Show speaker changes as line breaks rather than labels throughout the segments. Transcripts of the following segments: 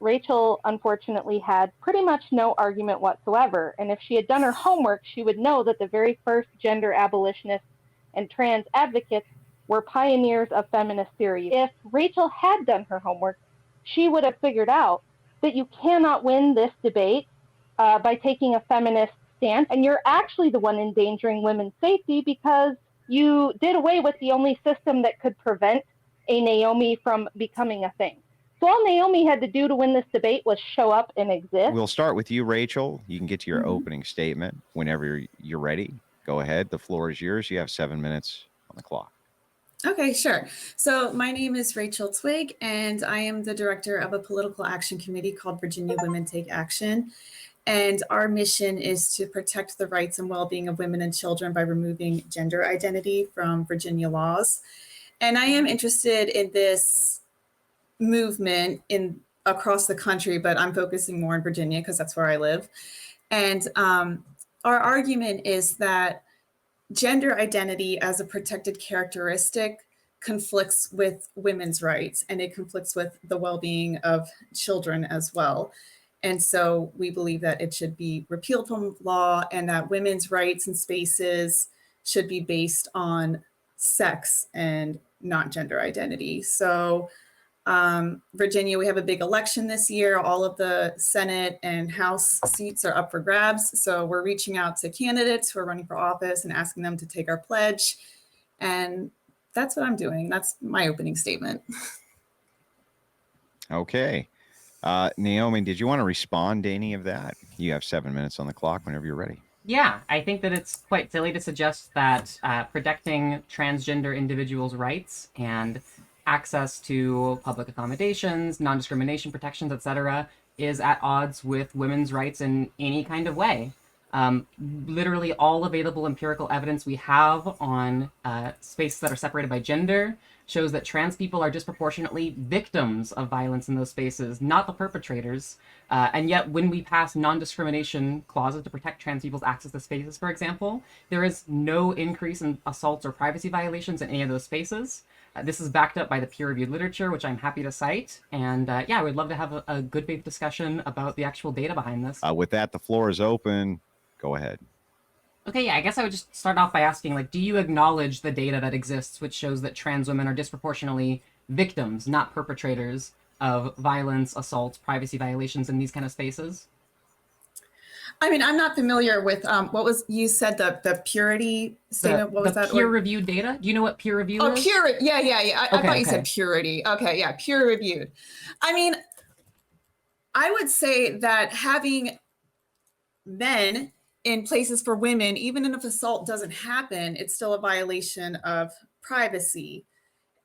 Rachel, unfortunately, had pretty much no argument whatsoever. And if she had done her homework, she would know that the very first gender abolitionists and trans advocates were pioneers of feminist theory. If Rachel had done her homework, she would have figured out that you cannot win this debate by taking a feminist stance. And you're actually the one endangering women's safety because you did away with the only system that could prevent a Naomi from becoming a thing. So all Naomi had to do to win this debate was show up and exist.
We'll start with you, Rachel. You can get to your opening statement whenever you're ready. Go ahead. The floor is yours. You have 7 minutes on the clock.
Okay, sure. So my name is Rachel Twigg, and I am the director of a political action committee called Virginia Women Take Action. And our mission is to protect the rights and well-being of women and children by removing gender identity from Virginia laws. And I am interested in this movement across the country, but I'm focusing more in Virginia because that's where I live. And our argument is that gender identity as a protected characteristic conflicts with women's rights, and it conflicts with the well-being of children as well. And so we believe that it should be repealed from law, and that women's rights and spaces should be based on sex and not gender identity. So Virginia, we have a big election this year. All of the Senate and House seats are up for grabs. So we're reaching out to candidates who are running for office and asking them to take our pledge. And that's what I'm doing. That's my opening statement.
Okay. Naomi, did you want to respond to any of that? You have 7 minutes on the clock whenever you're ready.
Yeah, I think that it's quite silly to suggest that protecting transgender individuals' rights and access to public accommodations, non-discrimination protections, etc., is at odds with women's rights in any kind of way. Literally all available empirical evidence we have on spaces that are separated by gender shows that trans people are disproportionately victims of violence in those spaces, not the perpetrators. And yet when we pass non-discrimination clauses to protect trans people's access to spaces, for example, there is no increase in assaults or privacy violations in any of those spaces. This is backed up by the peer-reviewed literature, which I'm happy to cite. And yeah, we'd love to have a good faith discussion about the actual data behind this.
With that, the floor is open. Go ahead.
Okay, yeah, I guess I would just start off by asking, like, do you acknowledge the data that exists which shows that trans women are disproportionately victims, not perpetrators, of violence, assaults, privacy violations in these kind of spaces?
I mean, I'm not familiar with what was you said the purity statement. What was that?
Peer-reviewed data. Do you know what peer review is?
Oh, yeah. I thought you said purity. Okay, yeah, peer-reviewed. I mean, I would say that having men in places for women, even if assault doesn't happen, it's still a violation of privacy.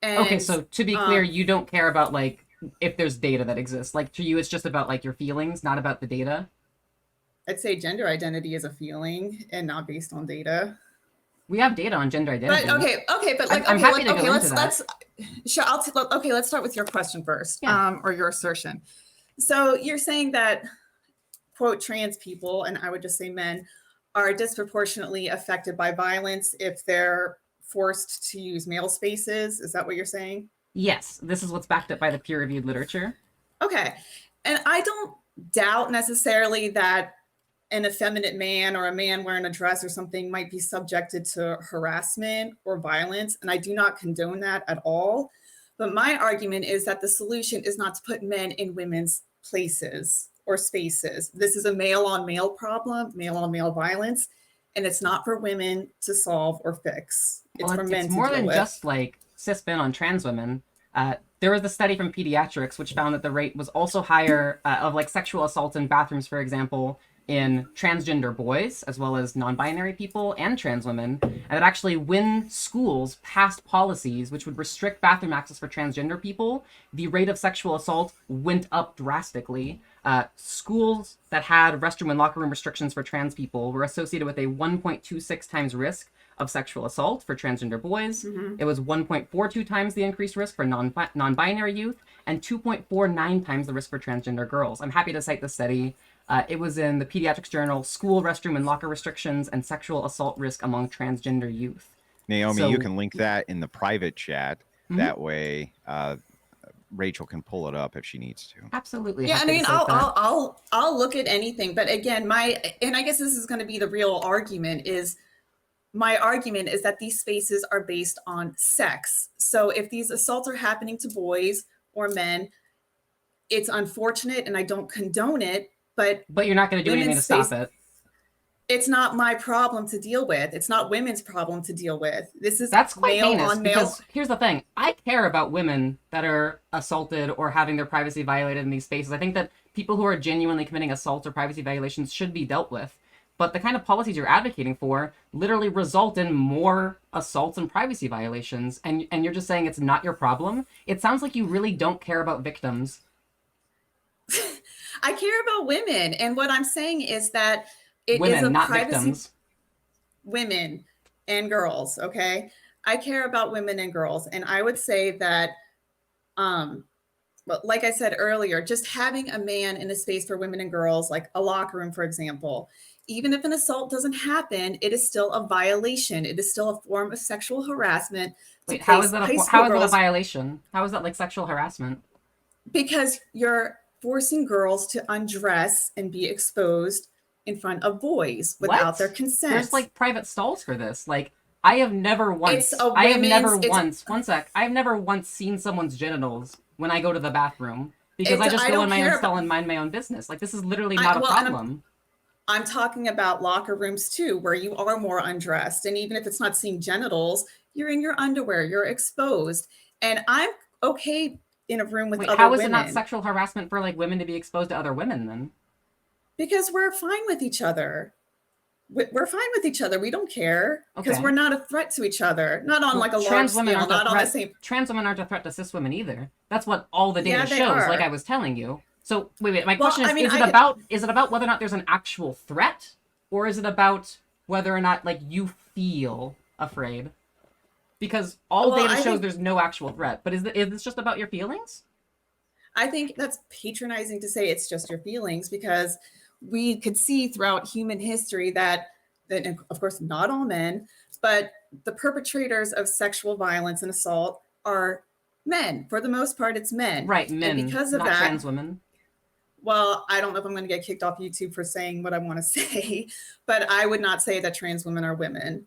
And,
okay, so to be clear, you don't care about like if there's data that exists. Like to you, it's just about like your feelings, not about the data.
I'd say gender identity is a feeling and not based on data.
We have data on gender identity.
But but like
I'm happy to go into that.
Let's start with your question first, or your assertion. So you're saying that, quote, trans people, and I would just say men, are disproportionately affected by violence if they're forced to use male spaces. Is that what you're saying?
Yes, this is what's backed up by the peer-reviewed literature.
Okay, and I don't doubt necessarily that an effeminate man or a man wearing a dress or something might be subjected to harassment or violence, and I do not condone that at all. But my argument is that the solution is not to put men in women's places or spaces. This is a male-on-male problem, male-on-male violence, and it's not for women to solve or fix. It's for men to deal with.
It's more than just like cis men on trans women. There was a study from pediatrics which found that the rate was also higher of like sexual assaults in bathrooms, for example, in transgender boys, as well as non-binary people and trans women. And that actually when schools passed policies which would restrict bathroom access for transgender people, the rate of sexual assault went up drastically. Schools that had restroom and locker room restrictions for trans people were associated with a 1.26 times risk of sexual assault for transgender boys. Mm-hmm. It was 1.42 times the increased risk for non-binary youth, and 2.49 times the risk for transgender girls. I'm happy to cite the study. It was in the pediatrics journal, School Restroom and Locker Restrictions and Sexual Assault Risk Among Transgender Youth.
Naomi, you can link that in the private chat. Mm-hmm. That way, Rachel can pull it up if she needs to.
Absolutely.
Yeah, I
happy to
mean,
cite that.
I'll look at anything, but again, and I guess this is going to be the real argument is my argument is that these spaces are based on sex. So if these assaults are happening to boys or men, it's unfortunate and I don't condone it, but
you're not going to do anything to stop it.
It's not my problem to deal with. It's not women's problem to deal with.
That's quite
male
heinous
on male.
because here's the thing. I care about women that are assaulted or having their privacy violated in these spaces. I think that people who are genuinely committing assault or privacy violations should be dealt with. But the kind of policies you're advocating for literally result in more assaults and privacy violations. And you're just saying it's not your problem. It sounds like you really don't care about victims.
I care about women. And what I'm saying is that it
women,
is a
not
privacy.
Victims.
Women and girls, okay? I care about women and girls. And I would say that, but like I said earlier, just having a man in a space for women and girls, like a locker room, for example, even if an assault doesn't happen, it is still a violation. It is still a form of sexual harassment.
Wait, how is that a violation? How is that like sexual harassment?
Because you're forcing girls to undress and be exposed in front of boys without their consent.
There's like private stalls for this. Like I have never once seen someone's genitals when I go to the bathroom because I just go in my own stall and mind my own business. Like this is literally not a problem.
I'm talking about locker rooms too, where you are more undressed. And even if it's not seeing genitals, you're in your underwear, you're exposed. And I'm okay in a room with other women.
How is it not sexual harassment for like women to be exposed to other women then?
Because we're fine with each other. We're fine with each other. We don't care because we're not a threat to each other. Not on like a large scale, not on the same.
Trans women aren't a threat to cis women either. That's what all the data shows, like I was telling you. So wait. My question is it about whether or not there's an actual threat, or is it about whether or not like you feel afraid? Because all data shows there's no actual threat. But is this just about your feelings?
I think that's patronizing to say it's just your feelings because we could see throughout human history that of course not all men, but the perpetrators of sexual violence and assault are men. For the most part, it's men.
Right, men. And because of not trans women.
Well, I don't know if I'm going to get kicked off YouTube for saying what I want to say, but I would not say that trans women are women.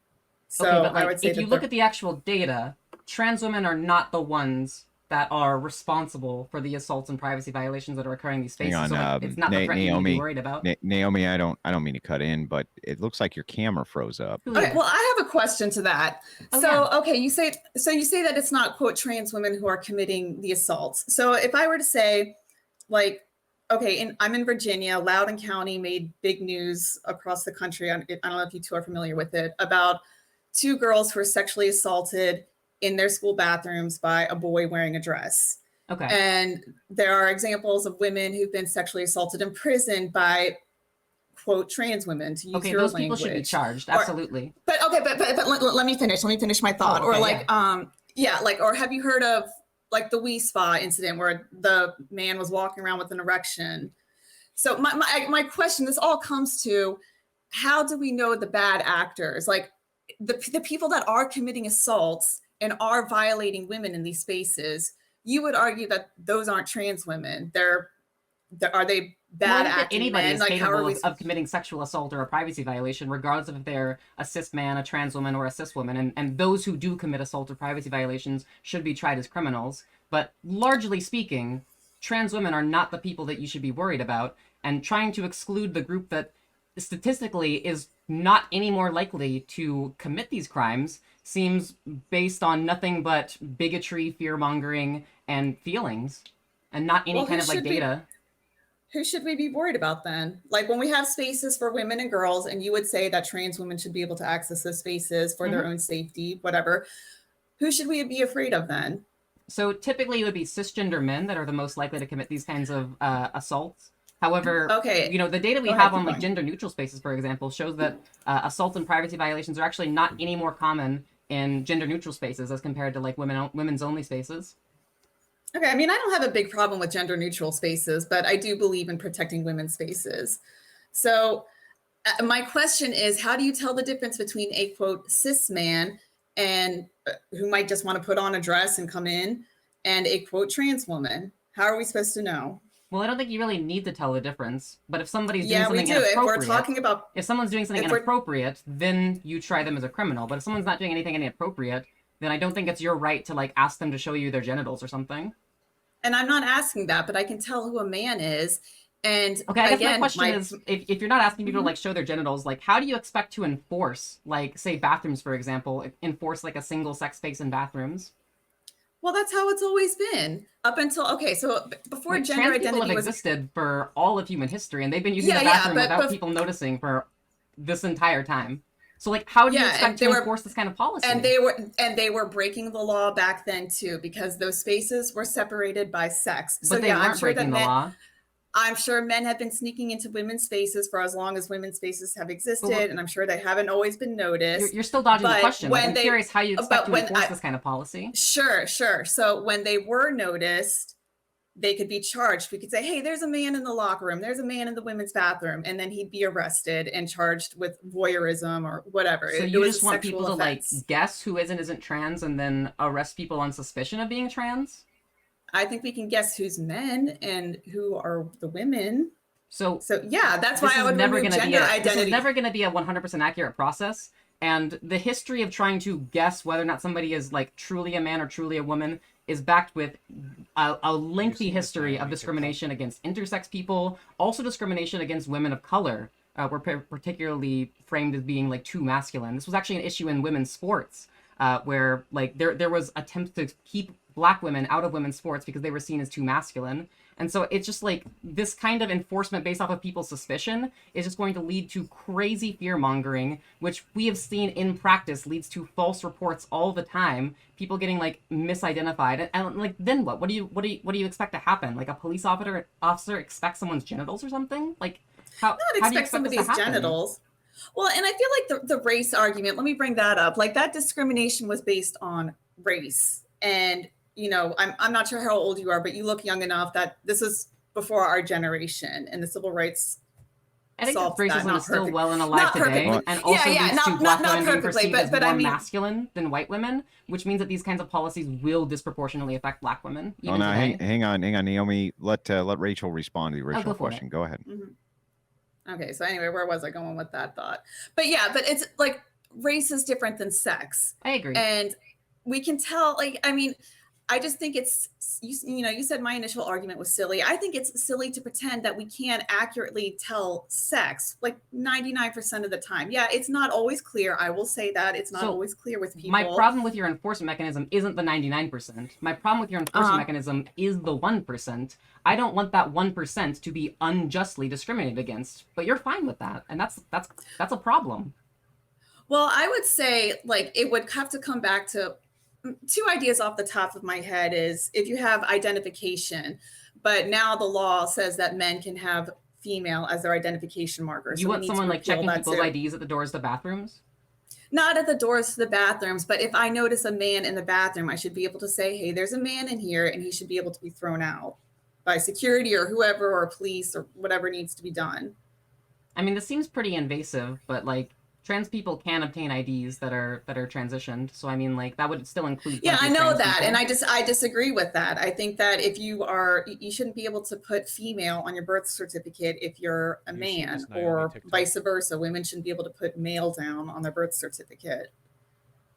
So
okay, but like, I would say if you look at the actual data, trans women are not the ones that are responsible for the assaults and privacy violations that are occurring in these spaces.
Hang on,
so like, it's not the threat you need to be worried about.
Naomi, I don't mean to cut in, but it looks like your camera froze up.
Okay, well, I have a question to that. Okay, you say that it's not quote trans women who are committing the assaults. So if I were to say, like, okay, I'm in Virginia, Loudoun County made big news across the country. I don't know if you two are familiar with it, about 2 girls who were sexually assaulted in their school bathrooms by a boy wearing a dress.
Okay.
And there are examples of women who've been sexually assaulted in prison by quote trans women, to use your
those
language.
People should be charged, absolutely.
But let me finish my thought. Or have you heard of like the Wee Spa incident where the man was walking around with an erection? So my question, this all comes to, how do we know the bad actors? Like the people that are committing assaults and are violating women in these spaces, you would argue that those aren't trans women. Are they bad acting
anybody
men?
is capable of committing sexual assault or a privacy violation, regardless of if they're a cis man, a trans woman, or a cis woman. And those who do commit assault or privacy violations should be tried as criminals. But largely speaking, trans women are not the people that you should be worried about. And trying to exclude the group that statistically is not any more likely to commit these crimes seems based on nothing but bigotry, fear-mongering, and feelings, and not any kind of like data.
Who should we be worried about then? Like when we have spaces for women and girls, and you would say that trans women should be able to access those spaces for their own safety, whatever, who should we be afraid of then?
So typically it would be cisgender men that are the most likely to commit these kinds of assaults. However, the data we have on like gender neutral spaces, for example, shows that assault and privacy violations are actually not any more common in gender neutral spaces as compared to like women's only spaces.
Okay, I mean, I don't have a big problem with gender neutral spaces, but I do believe in protecting women's spaces. So my question is, how do you tell the difference between a quote cis man and who might just want to put on a dress and come in, and a quote trans woman. How are we supposed to know?
Well, I don't think you really need to tell the difference. But if somebody's doing
Yeah, we
something
do. If
inappropriate,
we're talking about,
if someone's doing something
if we're-
inappropriate, then you try them as a criminal. But if someone's not doing anything inappropriate, then I don't think it's your right to like ask them to show you their genitals or something.
and I'm not asking that, but I can tell who a man is. And
Okay, I guess
again,
my question is, if you're not asking people to like show their genitals, like how do you expect to enforce, like say bathrooms, for example, enforce like a single sex space in bathrooms?
well, that's how it's always been up until, okay, so before
Like,
gender
trans people
identity
have
was,
existed for all of human history, and they've been using
Yeah,
the
yeah,
bathroom
but
without people noticing for this entire time. So like, how do you
Yeah,
expect
and
to
they were-
enforce this kind of policy?
and they were breaking the law back then too, because those spaces were separated by sex.
But
So
they
yeah,
weren't breaking the law.
I'm sure men have been sneaking into women's spaces for as long as women's spaces have existed,
what-
and I'm sure they haven't always been noticed.
You're still dodging the
But
question. Like,
when
I'm
they-
curious how you expect
but
to
when
enforce
I-
this kind of policy.
Sure. So when they were noticed, they could be charged. We could say, hey, there's a man in the locker room, there's a man in the women's bathroom, and then he'd be arrested and charged with voyeurism or whatever.
So
It
you
was
just
a
want
sexual
people to like
offense.
guess who is and isn't trans and then arrest people on suspicion of being trans?
I think we can guess who's men and who are the women.
So
So yeah, that's
this
why I
is
would
never
remove
going to be
gender
this is
identity.
never going to be a 100% accurate process. And the history of trying to guess whether or not somebody is like truly a man or truly a woman is backed with a lengthy history of discrimination against intersex people, also discrimination against women of color. Were particularly framed as being like too masculine. This was actually an issue in women's sports, where like there was attempts to keep Black women out of women's sports because they were seen as too masculine. And so it's just like this kind of enforcement based off of people's suspicion is just going to lead to crazy fear mongering, which we have seen in practice leads to false reports all the time. People getting like misidentified, and like then what? What do you expect to happen? Like a police officer expects someone's genitals or something? Like how?
Not
how do you
expect
expect this to
somebody's
happen?
genitals. Well, and I feel like the race argument, let me bring that up. Like that discrimination was based on race. And, you know, I'm not sure how old you are, but you look young enough that this is before our generation and the civil rights.
I think
solves
that
that,
racism
not
is still
perfect-
well and alive
not
today,
perfectly.
and also
Yeah,
leads to
not
Black women being
perfectly,
perceived as
but
more
I mean-
masculine than white women, which means that these kinds of policies will disproportionately affect Black women.
Oh,
Even
no,
today.
hang on, Naomi. Let Rachel respond to the original
go for it.
question. Go ahead.
Mhm. Okay, so anyway, where was I going with that thought? But yeah, but it's like race is different than sex.
I agree.
And we can tell, like, I mean, I just think it's, you know, you said my initial argument was silly. I think it's silly to pretend that we can't accurately tell sex, like 99% of the time. Yeah, it's not always clear. I will say that. It's not
So,
always clear with people.
My problem with your enforcement mechanism isn't the 99%. My problem with your enforcement mechanism is the 1%. I don't want that 1% to be unjustly discriminated against, but you're fine with that, and that's a problem.
Well, I would say, like, it would have to come back to two ideas off the top of my head is if you have identification, but now the law says that men can have female as their identification marker.
You
So we
want
need
someone
to
like
repeal
checking
that
people's
too.
IDs at the doors to bathrooms?
Not at the doors to the bathrooms, but if I notice a man in the bathroom, I should be able to say, hey, there's a man in here, and he should be able to be thrown out by security or whoever, or police, or whatever needs to be done.
I mean, this seems pretty invasive, but like trans people can obtain IDs that are transitioned. So I mean, like that would still include.
Yeah, I
plenty of
know
trans
that,
people.
and I disagree with that. I think that if you shouldn't be able to put female on your birth certificate if you're a
You see
man,
this, Naomi,
or
TikTok?
vice versa. Women shouldn't be able to put male down on their birth certificate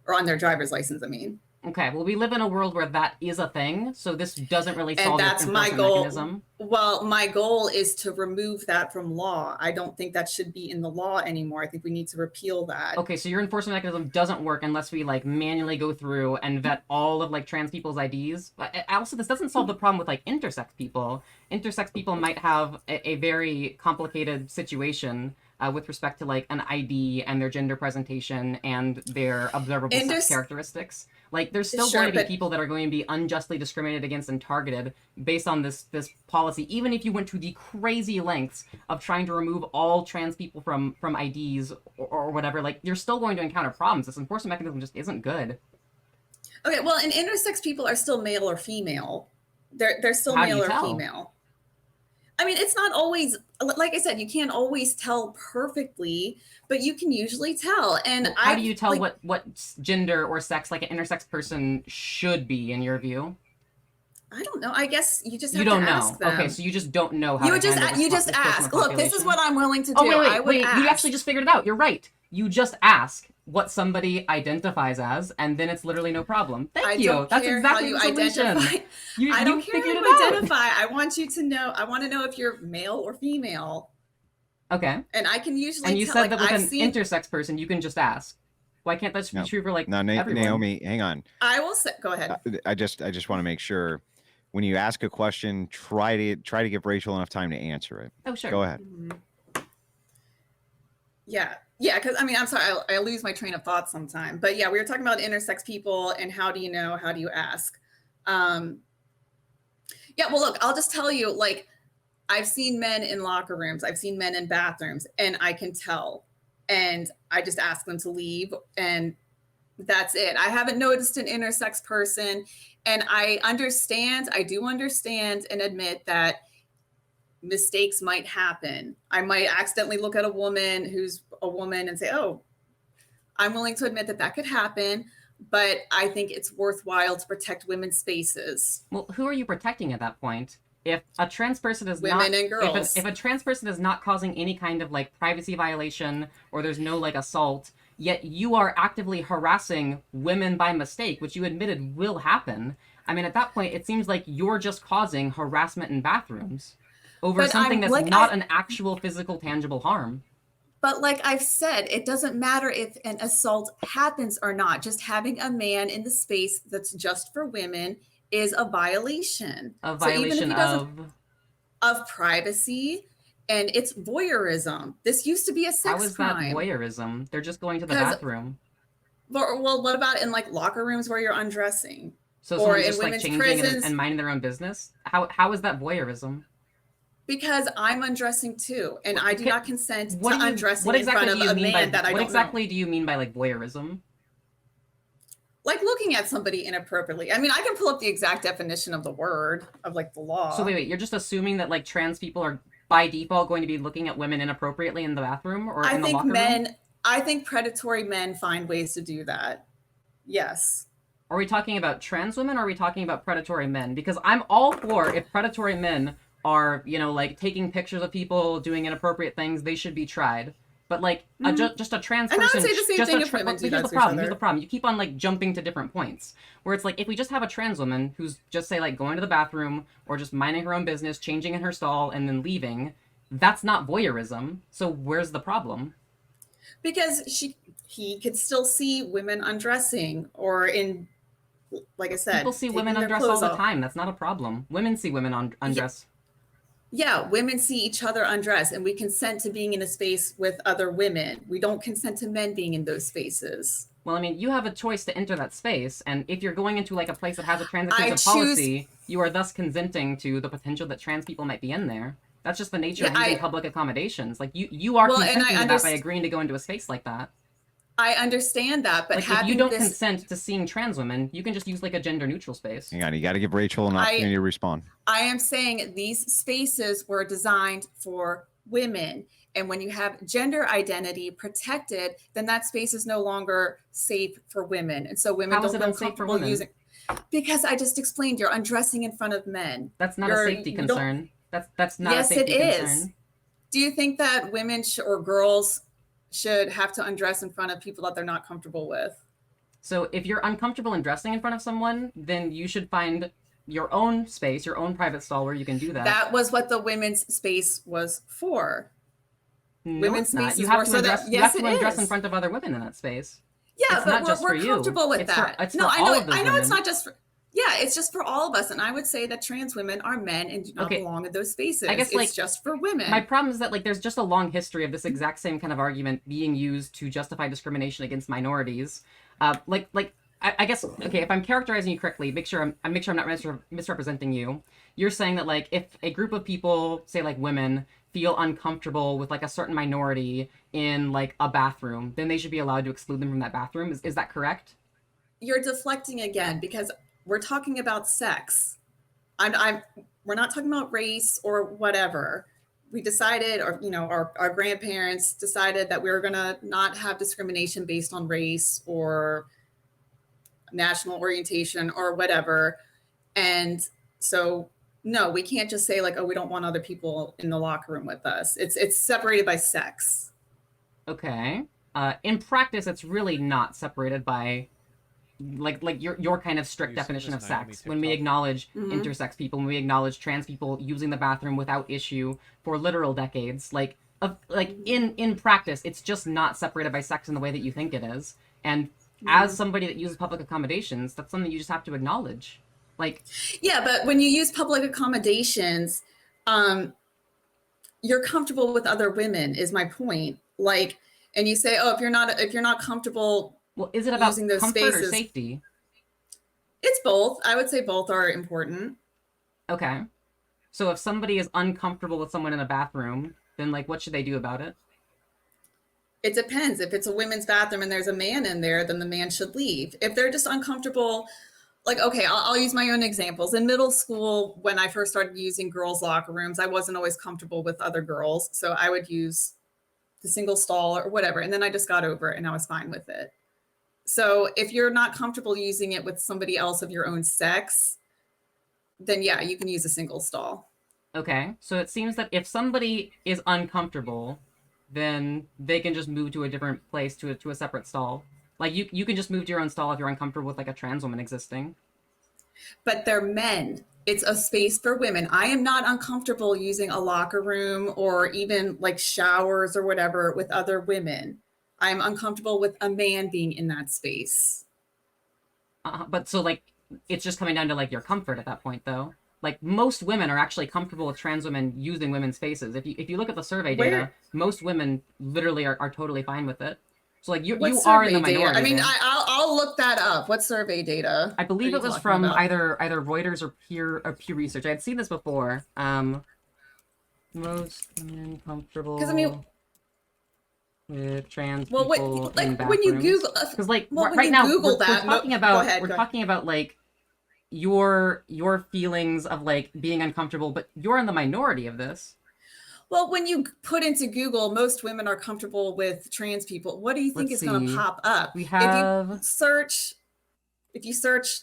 or on their driver's license. I mean,
Okay, well, we live in a world where that is a thing, so this doesn't really
and
solve your
that's my
enforcement
goal.
mechanism.
Well, my goal is to remove that from law. I don't think that should be in the law anymore. I think we need to repeal that.
Okay, so your enforcement mechanism doesn't work unless we like manually go through and vet all of like trans people's IDs. But also, this doesn't solve the problem with like intersex people. Intersex people might have a very complicated situation with respect to like an ID and their gender presentation and their observable sex characteristics. Like, there's still going to be people that are going to be unjustly discriminated against and targeted based on this policy, even if you went to the crazy lengths of trying to remove all trans people from IDs or whatever. Like, you're still going to encounter problems. This enforcement mechanism just isn't good.
Okay, well, and intersex people are still male or female. They're still
How do
male
you
or
tell?
female. I mean, it's not always, like I said, you can't always tell perfectly, but you can usually tell. And
Well, how do you tell what gender or sex like an intersex person should be in your view?
I don't know. I guess you just have
You don't
to
know.
ask them.
Okay, so you just don't know how
You
to
would just
handle this
you just
this portion of
ask.
the
Look, this is
population?
what I'm willing to do.
Oh, wait,
I would
wait.
ask.
You actually just figured it out. You're right. You just ask what somebody identifies as, and then it's literally no problem. Thank you.
Don't
That's
care
exactly
how you
the solution.
identify. I don't care how
figured
you
it out.
identify. I want you to know. I want to know if you're male or female.
Okay.
And I can usually
And you
tell,
said
like,
that with
I've
an
seen,
intersex person, you can just ask. Why can't that be true for like
Now,
everyone?
Naomi, hang on.
I will say, go ahead.
I just want to make sure when you ask a question, try to give Rachel enough time to answer it.
Oh, sure.
Go ahead.
Yeah. Yeah. Because I mean, I'm sorry, I lose my train of thought sometime. But yeah, we were talking about intersex people and how do you know? How do you ask? Yeah. Well, look, I'll just tell you, like, I've seen men in locker rooms, I've seen men in bathrooms, and I can tell. And I just ask them to leave, and that's it. I haven't noticed an intersex person. And I do understand and admit that mistakes might happen. I might accidentally look at a woman who's a woman and say, oh, I'm willing to admit that that could happen. But I think it's worthwhile to protect women's spaces.
Well, who are you protecting at that point? If a trans person is
Women
not,
and girls.
if a trans person is not causing any kind of like privacy violation or there's no like assault, yet you are actively harassing women by mistake, which you admitted will happen. I mean, at that point, it seems like you're just causing harassment in bathrooms over something that's not an actual physical, tangible harm.
But like I've said, it doesn't matter if an assault happens or not. Just having a man in the space that's just for women is a violation.
A violation
of privacy, and it's voyeurism. This used to be a sex crime.
How is that voyeurism? They're just going to the bathroom.
Well, what about in like locker rooms where you're undressing?
So someone's just like changing and minding their own business? How is that voyeurism?
Because I'm undressing too, and I do not consent to undressing in front of a man that I don't know.
What exactly do you mean by like voyeurism?
Like looking at somebody inappropriately. I mean, I can pull up the exact definition of the word of like the law.
So wait, you're just assuming that like trans people are by default going to be looking at women inappropriately in the bathroom or in the locker room?
I think predatory men find ways to do that. Yes.
Are we talking about trans women or are we talking about predatory men? Because I'm all for if predatory men are, you know, like taking pictures of people doing inappropriate things, they should be tried. But like just a trans person,
and I would say the same thing if women do that to each other.
Here's the problem. You keep on like jumping to different points where it's like if we just have a trans woman who's just say like going to the bathroom or just minding her own business, changing in her stall and then leaving, that's not voyeurism. So where's the problem?
Because he could still see women undressing or in, like I said,
people see women undress all the time. That's not a problem. Women see women undress.
Yeah, women see each other undress, and we consent to being in a space with other women. We don't consent to men being in those spaces.
Well, I mean, you have a choice to enter that space, and if you're going into like a place that has a trans-inclusive policy, you are thus consenting to the potential that trans people might be in there. That's just the nature of using public accommodations. Like you are consenting to that by agreeing to go into a space like that.
I understand that, but
like, if you don't consent to seeing trans women, you can just use like a gender neutral space.
Hang on, you got to give Rachel an opportunity to respond.
I am saying these spaces were designed for women. And when you have gender identity protected, then that space is no longer safe for women. And so women don't feel comfortable using. Because I just explained, you're undressing in front of men.
That's not a safety concern. That's not a safety concern. Yes, it is.
Do you think that women or girls should have to undress in front of people that they're not comfortable with?
So if you're uncomfortable in dressing in front of someone, then you should find your own space, your own private stall where you can do that.
That was what the women's space was for.
No, women's space. You have to undress, you have to undress in front of other women in that space.
Yeah,
it's
but
not just
we're
for you.
Comfortable with that. I know it's not just for. Yeah, it's just for all of us. And I would say that trans women are men and do not belong in those spaces. I guess it's just for women.
My problem is that like there's just a long history of this exact same kind of argument being used to justify discrimination against minorities. I guess, okay, if I'm characterizing you correctly, make sure I'm not misrepresenting you. You're saying that like if a group of people, say like women, feel uncomfortable with like a certain minority in like a bathroom, then they should be allowed to exclude them from that bathroom. Is that correct?
You're deflecting again because we're talking about sex. We're not talking about race or whatever. We decided, or our grandparents decided that we were gonna not have discrimination based on race or national orientation or whatever. And So no, we can't just say like, oh, we don't want other people in the locker room with us. It's separated by sex.
Okay. In practice, it's really not separated by like your kind of strict definition of sex. When we acknowledge intersex people, when we acknowledge trans people using the bathroom without issue for literal decades, in practice, it's just not separated by sex in the way that you think it is. And as somebody that uses public accommodations, that's something you just have to acknowledge. Like,
yeah, but when you use public accommodations, you're comfortable with other women, is my point. Like, and you say, oh, if you're not comfortable,
well, is it about
using those
comfort
spaces,
or safety?
It's both. I would say both are important.
Okay. So if somebody is uncomfortable with someone in a bathroom, then like, what should they do about it?
It depends. If it's a women's bathroom and there's a man in there, then the man should leave. If they're just uncomfortable, like, okay, I'll use my own examples. In middle school, when I first started using girls' locker rooms, I wasn't always comfortable with other girls. So I would use the single stall or whatever. And then I just got over it and I was fine with it. So if you're not comfortable using it with somebody else of your own sex, then yeah, you can use a single stall.
Okay. So it seems that if somebody is uncomfortable, then they can just move to a different place, to a separate stall. Like, you can just move to your own stall if you're uncomfortable with like a trans woman existing.
But they're men. It's a space for women. I am not uncomfortable using a locker room or even like showers or whatever with other women. I'm uncomfortable with a man being in that space.
But so like, it's just coming down to like your comfort at that point, though. Like, most women are actually comfortable with trans women using women's spaces. If you look at the survey data, most women literally are totally fine with it. So like, you are in the minority.
I mean, I'll look that up. What survey data?
I believe it was from either Reuters or Pew Research. I had seen this before. Most women comfortable.
Because I mean,
with trans people in bathrooms.
When you Google,
because like
well,
right now
Google
we're talking about like your feelings of like being uncomfortable, but you're in the minority of this.
Well, when you put into Google, most women are comfortable with trans people. What do you think is going to pop up?
We have
if you search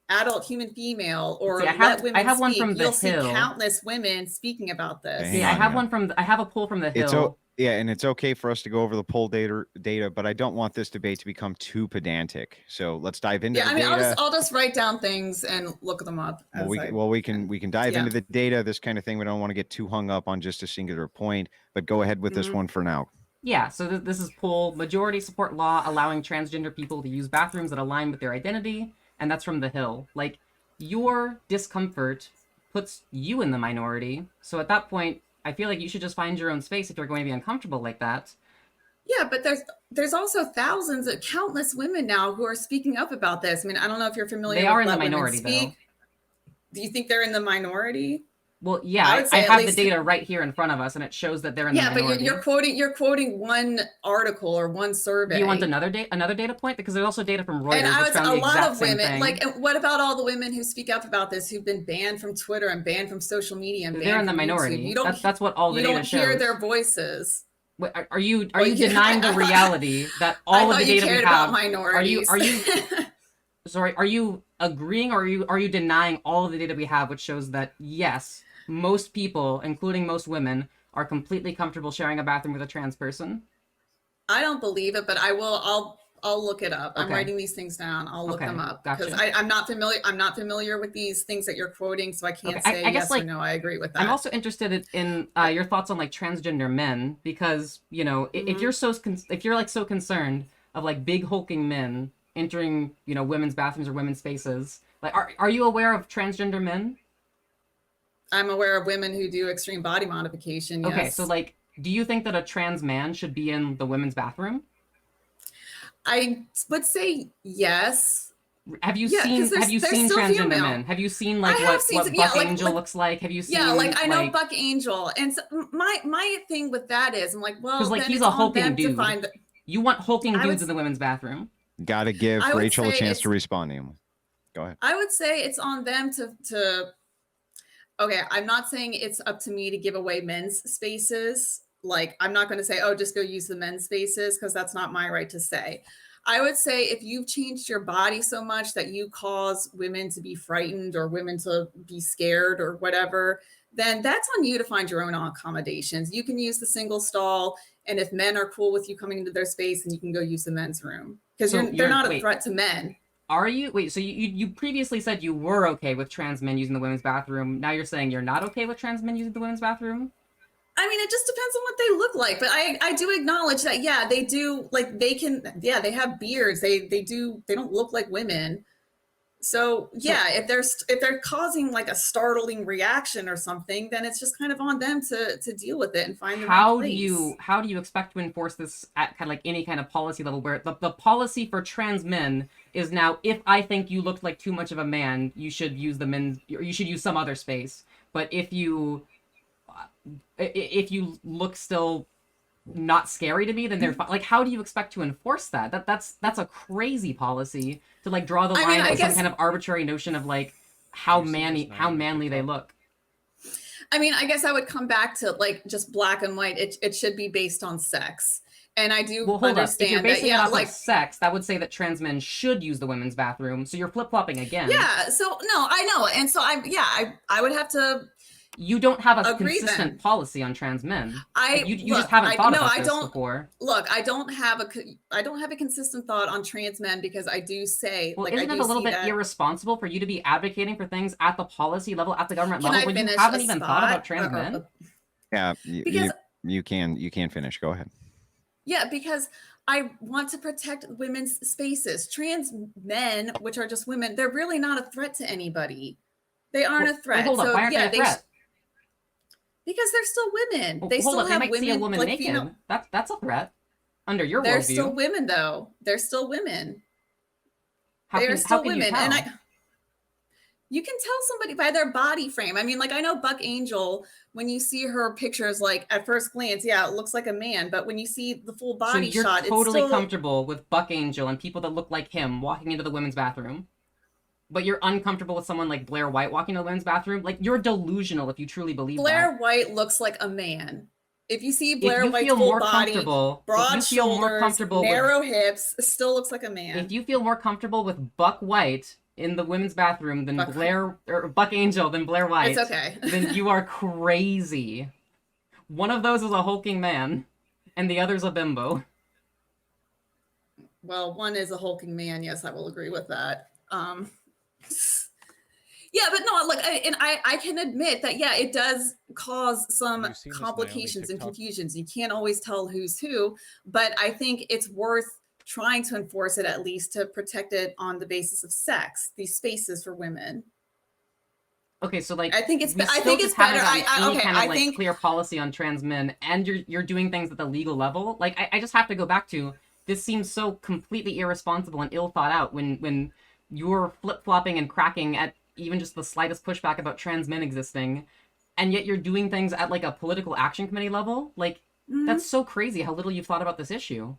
adult human female or
I have one from the Hill.
See countless women speaking about this.
Yeah, I have a poll from the Hill.
And it's okay for us to go over the poll data, but I don't want this debate to become too pedantic. So let's dive into the data.
I'll just write down things and look them up.
We can dive into the data, this kind of thing. We don't want to get too hung up on just a singular point, but go ahead with this one for now.
Yeah, so this is poll: majority support law allowing transgender people to use bathrooms that align with their identity, and that's from the Hill. Like, your discomfort puts you in the minority. So at that point, I feel like you should just find your own space if you're going to be uncomfortable like that.
Yeah, but there's also countless women now who are speaking up about this. I mean, I don't know if you're familiar.
They are in the minority, though.
Do you think they're in the minority?
Well, yeah, I have the data right here in front of us, and it shows that they're in the minority.
Yeah, but you're quoting one article or one survey.
Do you want another data point? Because there's also data from Reuters which found the exact same thing.
A lot of women, like, what about all the women who speak up about this, who've been banned from Twitter and banned from social media? And
they're in the minority. That's what all the data shows.
You don't hear their voices.
Wait, are you denying the reality that all of the data we have?
About minorities.
Are you agreeing, or are you denying all of the data we have, which shows that yes, most people, including most women, are completely comfortable sharing a bathroom with a trans person?
I don't believe it, but I'll look it up. I'm writing these things down. I'll look them up because I'm not familiar with these things that you're quoting, so I can't say yes or no. I agree with that.
I'm also interested in your thoughts on like transgender men, because if you're so concerned of like big hulking men entering women's bathrooms or women's spaces, like are you aware of transgender men?
I'm aware of women who do extreme body modification. Yes.
Okay, so like, do you think that a trans man should be in the women's bathroom?
I would say yes.
Have you seen transgender men? Have you seen like what Buck Angel looks like? Have you seen?
Yeah, like I know Buck Angel, and so my thing with that is I'm like, well,
because like he's a hulking dude. You want hulking dudes in the women's bathroom? Got to give
Rachel a chance to respond. Go ahead.
I would say it's on them to. Okay, I'm not saying it's up to me to give away men's spaces. Like, I'm not going to say, oh, just go use the men's spaces, because that's not my right to say. I would say if you've changed your body so much that you cause women to be frightened or women to be scared or whatever, then that's on you to find your own accommodations. You can use the single stall, and if men are cool with you coming into their space, then you can go use the men's room, because they're not a threat to men.
Are you? Wait, so you previously said you were okay with trans men using the women's bathroom. Now you're saying you're not okay with trans men using the women's bathroom?
I mean, it just depends on what they look like, but I do acknowledge that, yeah, they do, like, they have beards, they don't look like women. So yeah, if they're causing like a startling reaction or something, then it's just kind of on them to deal with it and find the right place.
How do you expect to enforce this at kind of like any kind of policy level, where the policy for trans men is now, if I think you looked like too much of a man, you should use you should use some other space. But if you look still not scary to me, then they're fine. Like, how do you expect to enforce that? That's a crazy policy to like draw the line with some kind of arbitrary notion of like how manly they look.
I mean, I guess I would come back to like just black and white. It should be based on sex. And I do understand
if you're basing
that,
it off of sex, that would say that trans men should use the women's bathroom. So you're flip-flopping again.
Yeah. So no, I know. And so I would have to.
You don't have a consistent policy on trans men. You just haven't thought about this before.
Look, I don't have a consistent thought on trans men, because I do say,
well,
like,
isn't it a little bit irresponsible for you to be advocating for things at the policy level, at the government level, when you haven't even thought about trans men?
Yeah, you can finish. Go ahead.
Yeah, because I want to protect women's spaces. Trans men, which are just women, they're really not a threat to anybody. They aren't a threat.
Hold up, why aren't they a threat?
Because they're still women.
Well,
they still have
might
women.
See a woman
like,
naked. That's a threat under your worldview.
They're still women, though. They're still women. They're still women, and you can tell somebody by their body frame. I mean, like, I know Buck Angel, when you see her pictures, like at first glance, yeah, it looks like a man, but when you see the full body shot,
it's totally comfortable with Buck Angel and people that look like him walking into the women's bathroom. But you're uncomfortable with someone like Blair White walking to the women's bathroom? Like, you're delusional if you truly believe
Blair
that.
White looks like a man. If you see Blair White's full body, broad shoulders, narrow hips, still looks like a man.
If you feel more comfortable with Buck White in the women's bathroom than Buck Angel than Blair White,
it's okay.
Then you are crazy. One of those is a hulking man, and the other's a bimbo.
Well, one is a hulking man. Yes, I will agree with that. Yeah, but no, look, I can admit that, yeah, it does cause some complications and confusions. You can't always tell who's who, but I think it's worth trying to enforce it, at least to protect it on the basis of sex, these spaces for women.
Okay, so like
I think it's better.
I think clear policy on trans men, and you're doing things at the legal level. Like I just have to go back to, this seems so completely irresponsible and ill thought out when you're flip-flopping and cracking at even just the slightest pushback about trans men existing, and yet you're doing things at like a political action committee level. Like, that's so crazy how little you've thought about this issue.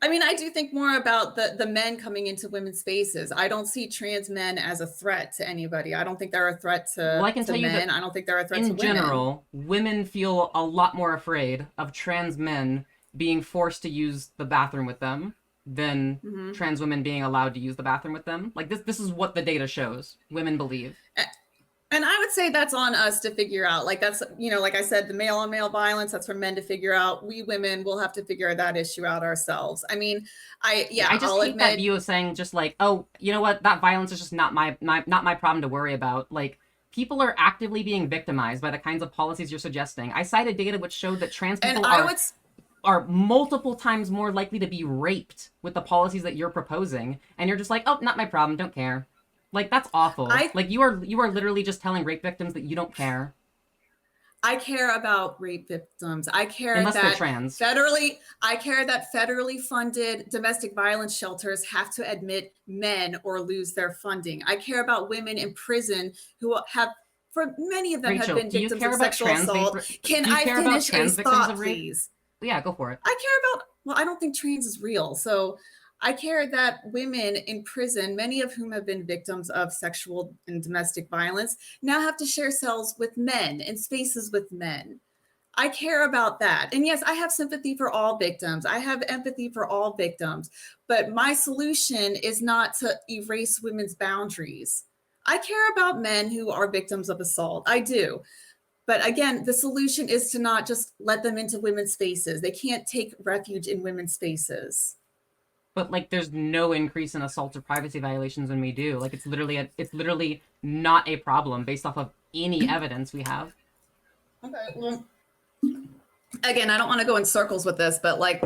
I mean, I do think more about the men coming into women's spaces. I don't see trans men as a threat to anybody. I don't think they're a threat to,
I can tell you
men.
That
I don't think they're a threat to women.
In general, women feel a lot more afraid of trans men being forced to use the bathroom with them than trans women being allowed to use the bathroom with them. Like, this is what the data shows. Women believe.
And I would say that's on us to figure out. Like, that's, like I said, the male on male violence, that's for men to figure out. We women will have to figure that issue out ourselves. I mean, I just
hate that view of saying just like, oh, you know what? That violence is just not my problem to worry about. Like, people are actively being victimized by the kinds of policies you're suggesting. I cited data which showed that trans people are multiple times more likely to be raped with the policies that you're proposing, and you're just like, oh, not my problem, don't care. Like, that's awful. Like, you are literally just telling rape victims that you don't care.
I care about rape victims. I care
Unless
that
they're trans.
I care that federally funded domestic violence shelters have to admit men or lose their funding. I care about women in prison who have, for many of them,
Rachel,
have been victims of sexual assault. Can I finish a thought, please?
Yeah, go for it.
I care about, I don't think trans is real. So I care that women in prison, many of whom have been victims of sexual and domestic violence, now have to share cells with men and spaces with men. I care about that. And yes, I have sympathy for all victims. I have empathy for all victims. But my solution is not to erase women's boundaries. I care about men who are victims of assault. I do. But again, the solution is to not just let them into women's spaces. They can't take refuge in women's spaces.
But like, there's no increase in assault or privacy violations when we do. Like, it's literally not a problem based off of any evidence we have.
Okay, well, again, I don't want to go in circles with this, but like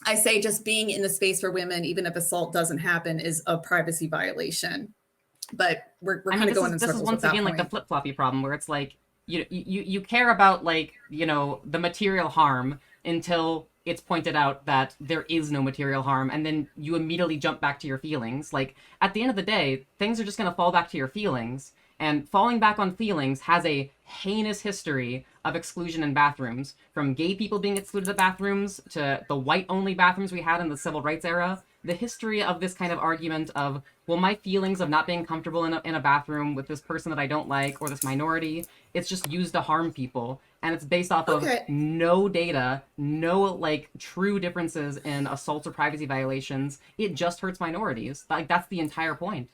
I say, just being in the space for women, even if assault doesn't happen, is a privacy violation. But we're kind of going in circles.
This is once again like the flip-floppy problem, where it's like you care about, like, you know, the material harm until it's pointed out that there is no material harm, and then you immediately jump back to your feelings. Like, at the end of the day, things are just going to fall back to your feelings, and falling back on feelings has a heinous history of exclusion in bathrooms, from gay people being excluded at bathrooms to the white-only bathrooms we had in the civil rights era. The history of this kind of argument of, well, my feelings of not being comfortable in a bathroom with this person that I don't like, or this minority, it's just used to harm people. And it's based off of no data, no, like, true differences in assault or privacy violations. It just hurts minorities. Like, that's the entire point.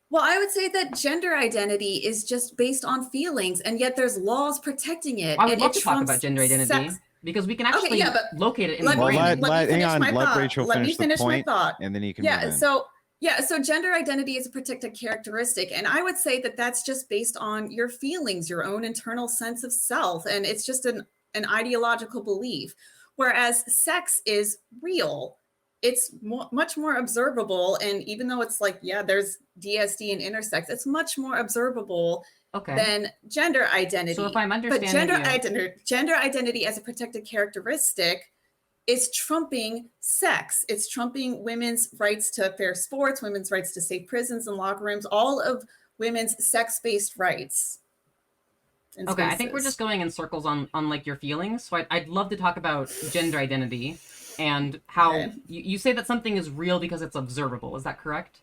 Well, I would say that gender identity is just based on feelings, and yet there's laws protecting it.
I would love to talk about gender identity, because we can actually locate it in the brain.
Hang on, let Rachel finish the point, and then you can move in.
So gender identity is a protected characteristic, and I would say that that's just based on your feelings, your own internal sense of self, and it's just an ideological belief. Whereas sex is real. It's much more observable, and even though it's like, yeah, there's DSD and intersex, it's much more observable than gender identity.
So if I'm understanding
gender identity as a protected characteristic is trumping sex. It's trumping women's rights to fair sports, women's rights to safe prisons and locker rooms, all of women's sex-based rights.
Okay, I think we're just going in circles on like your feelings. So I'd love to talk about gender identity and how you say that something is real because it's observable. Is that correct?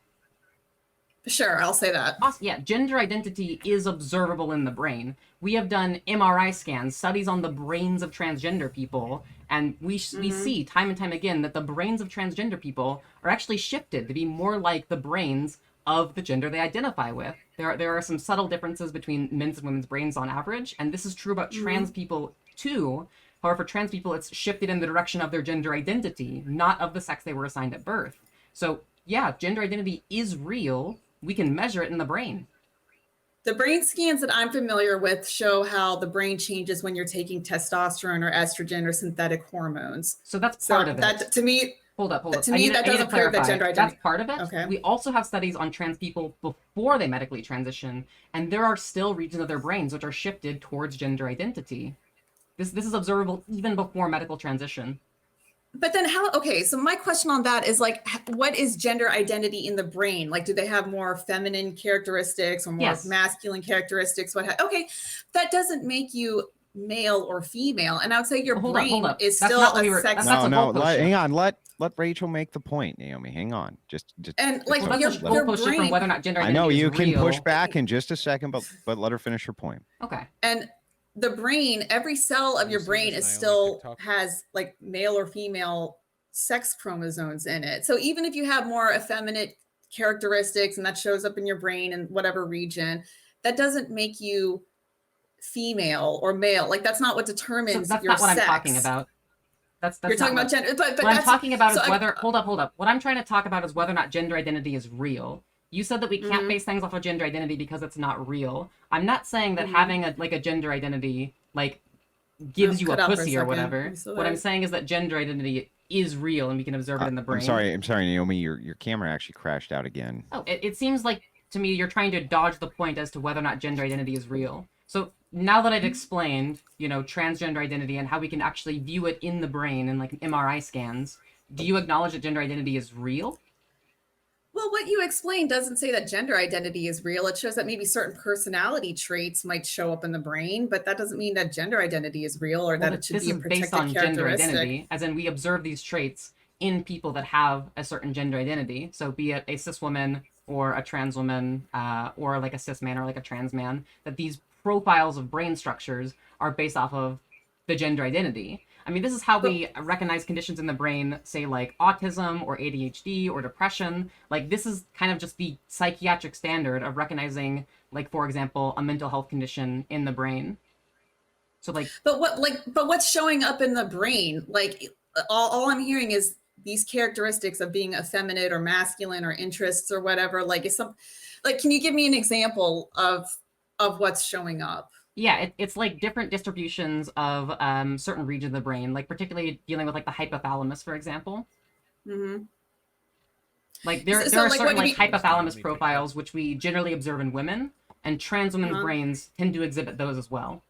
Sure, I'll say that.
Awesome. Yeah, gender identity is observable in the brain. We have done MRI scans, studies on the brains of transgender people, and we see time and time again that the brains of transgender people are actually shifted to be more like the brains of the gender they identify with. There are some subtle differences between men's and women's brains on average, and this is true about trans people too. However, for trans people, it's shifted in the direction of their gender identity, not of the sex they were assigned at birth. So yeah, gender identity is real. We can measure it in the brain.
The brain scans that I'm familiar with show how the brain changes when you're taking testosterone or estrogen or synthetic hormones.
So that's part of it.
That, to me,
Hold up.
To me, that doesn't prove that gender identity.
That's part of it. Okay. We also have studies on trans people before they medically transition, and there are still regions of their brains which are shifted towards gender identity. This is observable even before medical transition.
But then how, okay, so my question on that is like, what is gender identity in the brain? Like, do they have more feminine characteristics or more masculine characteristics? Okay, that doesn't make you male or female. And I would say your brain is still a sex.
Hang on, let Rachel make the point, Naomi. Hang on. Just
and like
your brain, from whether or not gender identity
I know you can
real.
Push back in just a second, but let her finish her point.
Okay.
And the brain, every cell of your brain is still has like male or female sex chromosomes in it. So even if you have more effeminate characteristics and that shows up in your brain in whatever region, that doesn't make you female or male. Like that's not what determines
that's
your
not what
sex.
I'm talking about. That's
you're talking about gender. But
what I'm talking about is whether. Hold up. What I'm trying to talk about is whether or not gender identity is real. You said that we can't base things off of gender identity because it's not real. I'm not saying that having a gender identity like gives you a pussy or whatever. What I'm saying is that gender identity is real and we can observe it in the brain.
I'm sorry, Naomi. Your camera actually crashed out again.
Oh, it seems like to me you're trying to dodge the point as to whether or not gender identity is real. So now that I've explained, transgender identity and how we can actually view it in the brain in like MRI scans, do you acknowledge that gender identity is real?
Well, what you explained doesn't say that gender identity is real. It shows that maybe certain personality traits might show up in the brain, but that doesn't mean that gender identity is real or that it should be a protected
based on
characteristic.
Gender identity, as in we observe these traits in people that have a certain gender identity. So be it a cis woman or a trans woman or like a cis man or like a trans man, that these profiles of brain structures are based off of the gender identity. I mean, this is how we recognize conditions in the brain, say like autism or ADHD or depression. Like this is kind of just the psychiatric standard of recognizing, like, for example, a mental health condition in the brain. So like,
but what's showing up in the brain? Like all I'm hearing is these characteristics of being effeminate or masculine or interests or whatever. Like can you give me an example of what's showing up?
yeah, it's like different distributions of certain regions of the brain, like particularly dealing with like the hypothalamus, for example.
Mm-hmm.
Like there are certain like hypothalamus profiles which we generally observe in women, and trans women's brains tend to exhibit those as well.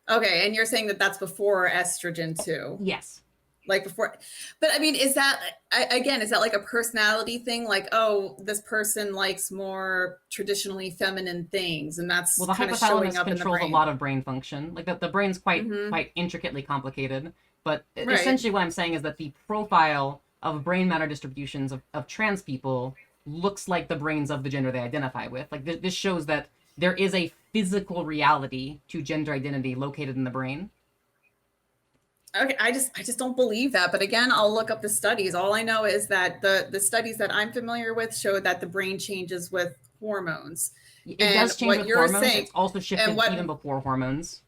Okay, and you're saying that that's before estrogen too?
Yes.
Like before, but I mean, is that like a personality thing? Like, oh, this person likes more traditionally feminine things, and that's
well, the
kind of showing
hypothalamus
up in the
controls
brain.
a lot of brain function. Like the brain's quite intricately complicated, but essentially what I'm saying is that the profile of brain matter distributions of trans people looks like the brains of the gender they identify with. Like this shows that there is a physical reality to gender identity located in the brain.
Okay, I just don't believe that. But again, I'll look up the studies. All I know is that the studies that I'm familiar with show that the brain changes with hormones.
It does change with hormones. It's also shifted even before hormones.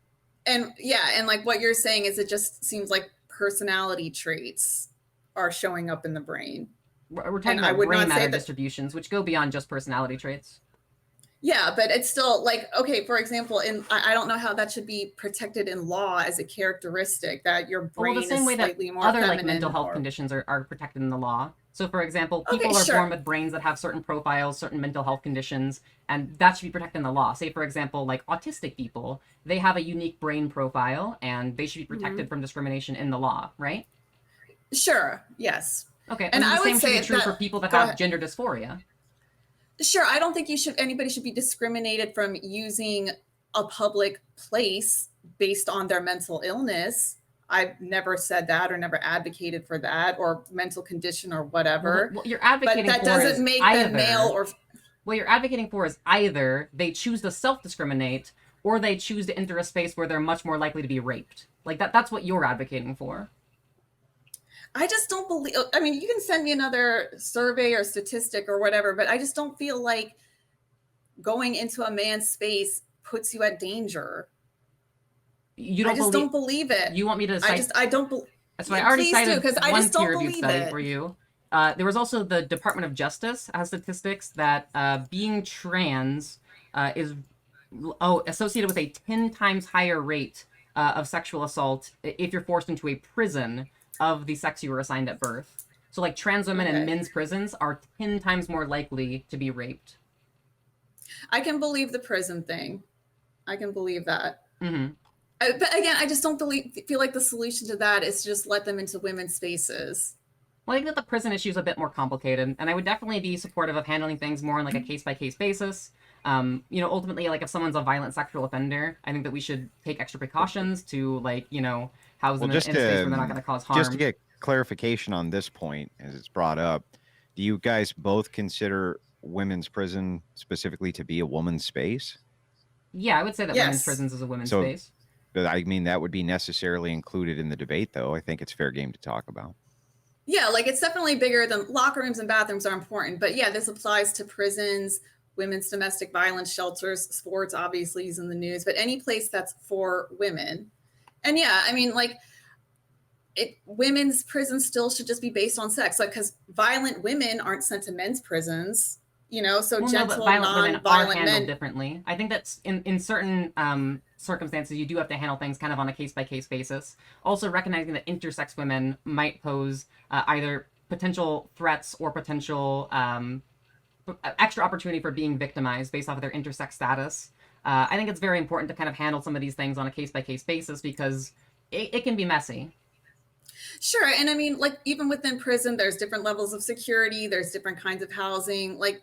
And yeah, and like what you're saying is it just seems like personality traits are showing up in the brain.
We're talking about brain matter distributions, which go beyond just personality traits.
Yeah, but it's still like, okay, for example, I don't know how that should be protected in law as a characteristic that your brain is slightly more feminine.
Other like mental health conditions are protected in the law. So for example, people are born with brains that have certain profiles, certain mental health conditions, and that should be protected in the law. Say for example, like autistic people, they have a unique brain profile and they should be protected from discrimination in the law, right?
Sure, yes.
Okay, and the same should be true for people that have gender dysphoria.
Sure, I don't think anybody should be discriminated from using a public place based on their mental illness. I've never said that or never advocated for that or mental condition or whatever.
What you're advocating
but that doesn't make them male or...
What you're advocating for is either they choose to self-discriminate or they choose to enter a space where they're much more likely to be raped. Like that's what you're advocating for.
I just don't believe, I mean, you can send me another survey or statistic or whatever, but I just don't feel like going into a man's space puts you at danger. I just don't believe it.
You want me to cite?
I don't believe.
That's why I already cited one peer-reviewed study for you. There was also the Department of Justice has statistics that being trans is associated with a 10 times higher rate of sexual assault if you're forced into a prison of the sex you were assigned at birth. So like trans women in men's prisons are 10 times more likely to be raped.
I can believe the prison thing. I can believe that.
Mm-hmm.
But again, I just don't feel like the solution to that is to just let them into women's spaces.
Well, I think that the prison issue is a bit more complicated, and I would definitely be supportive of handling things more on like a case-by-case basis. Ultimately, like if someone's a violent sexual offender, I think that we should take extra precautions to house them in a space where they're not going to cause harm.
Just to get clarification on this point, as it's brought up, do you guys both consider women's prison specifically to be a woman's space?
Yeah, I would say that women's prisons is a women's space.
But I mean, that would be necessarily included in the debate, though. I think it's fair game to talk about.
Yeah, like it's definitely bigger than locker rooms and bathrooms are important. But yeah, this applies to prisons, women's domestic violence shelters, sports obviously is in the news, but any place that's for women. And yeah, I mean, like women's prisons still should just be based on sex, like because violent women aren't sent to men's prisons, so gentle, non-violent men
differently. I think that's in certain circumstances you do have to handle things kind of on a case-by-case basis. Also recognizing that intersex women might pose either potential threats or potential extra opportunity for being victimized based off of their intersex status. I think it's very important to kind of handle some of these things on a case-by-case basis because it can be messy.
Sure. And I mean, like even within prison, there's different levels of security. There's different kinds of housing. Like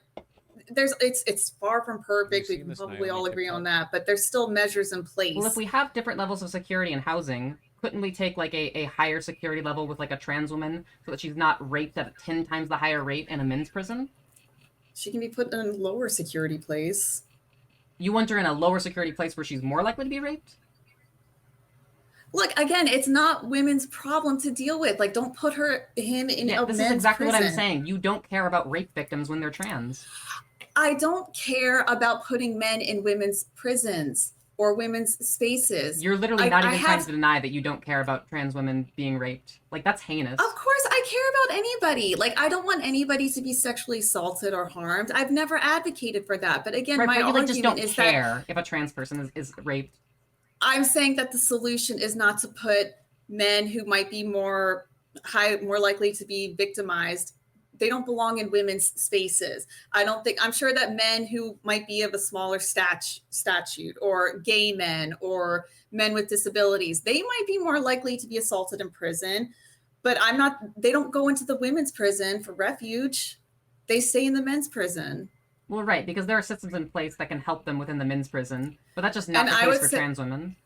it's far from perfect. We can probably all agree on that, but there's still measures in place.
Well, if we have different levels of security and housing, couldn't we take like a higher security level with like a trans woman so that she's not raped at 10 times the higher rate in a men's prison?
She can be put in a lower security place.
You want her in a lower security place where she's more likely to be raped?
Look, again, it's not women's problem to deal with. Like, don't put him in a
This
men's
is exactly
prison.
what I'm saying. You don't care about rape victims when they're trans.
I don't care about putting men in women's prisons or women's spaces.
You're literally not even trying to deny that you don't care about trans women being raped. Like, that's heinous.
Of course, I care about anybody. Like, I don't want anybody to be sexually assaulted or harmed. I've never advocated for that. But again,
Right,
my
but you
argument
just don't
is
care if a trans person is raped.
I'm saying that the solution is not to put men who might be more likely to be victimized. They don't belong in women's spaces. I'm sure that men who might be of a smaller statute, or gay men or men with disabilities, they might be more likely to be assaulted in prison. But they don't go into the women's prison for refuge. They stay in the men's prison.
Well, right, because there are systems in place that can help them within the men's prison, but that's just not the case for trans women.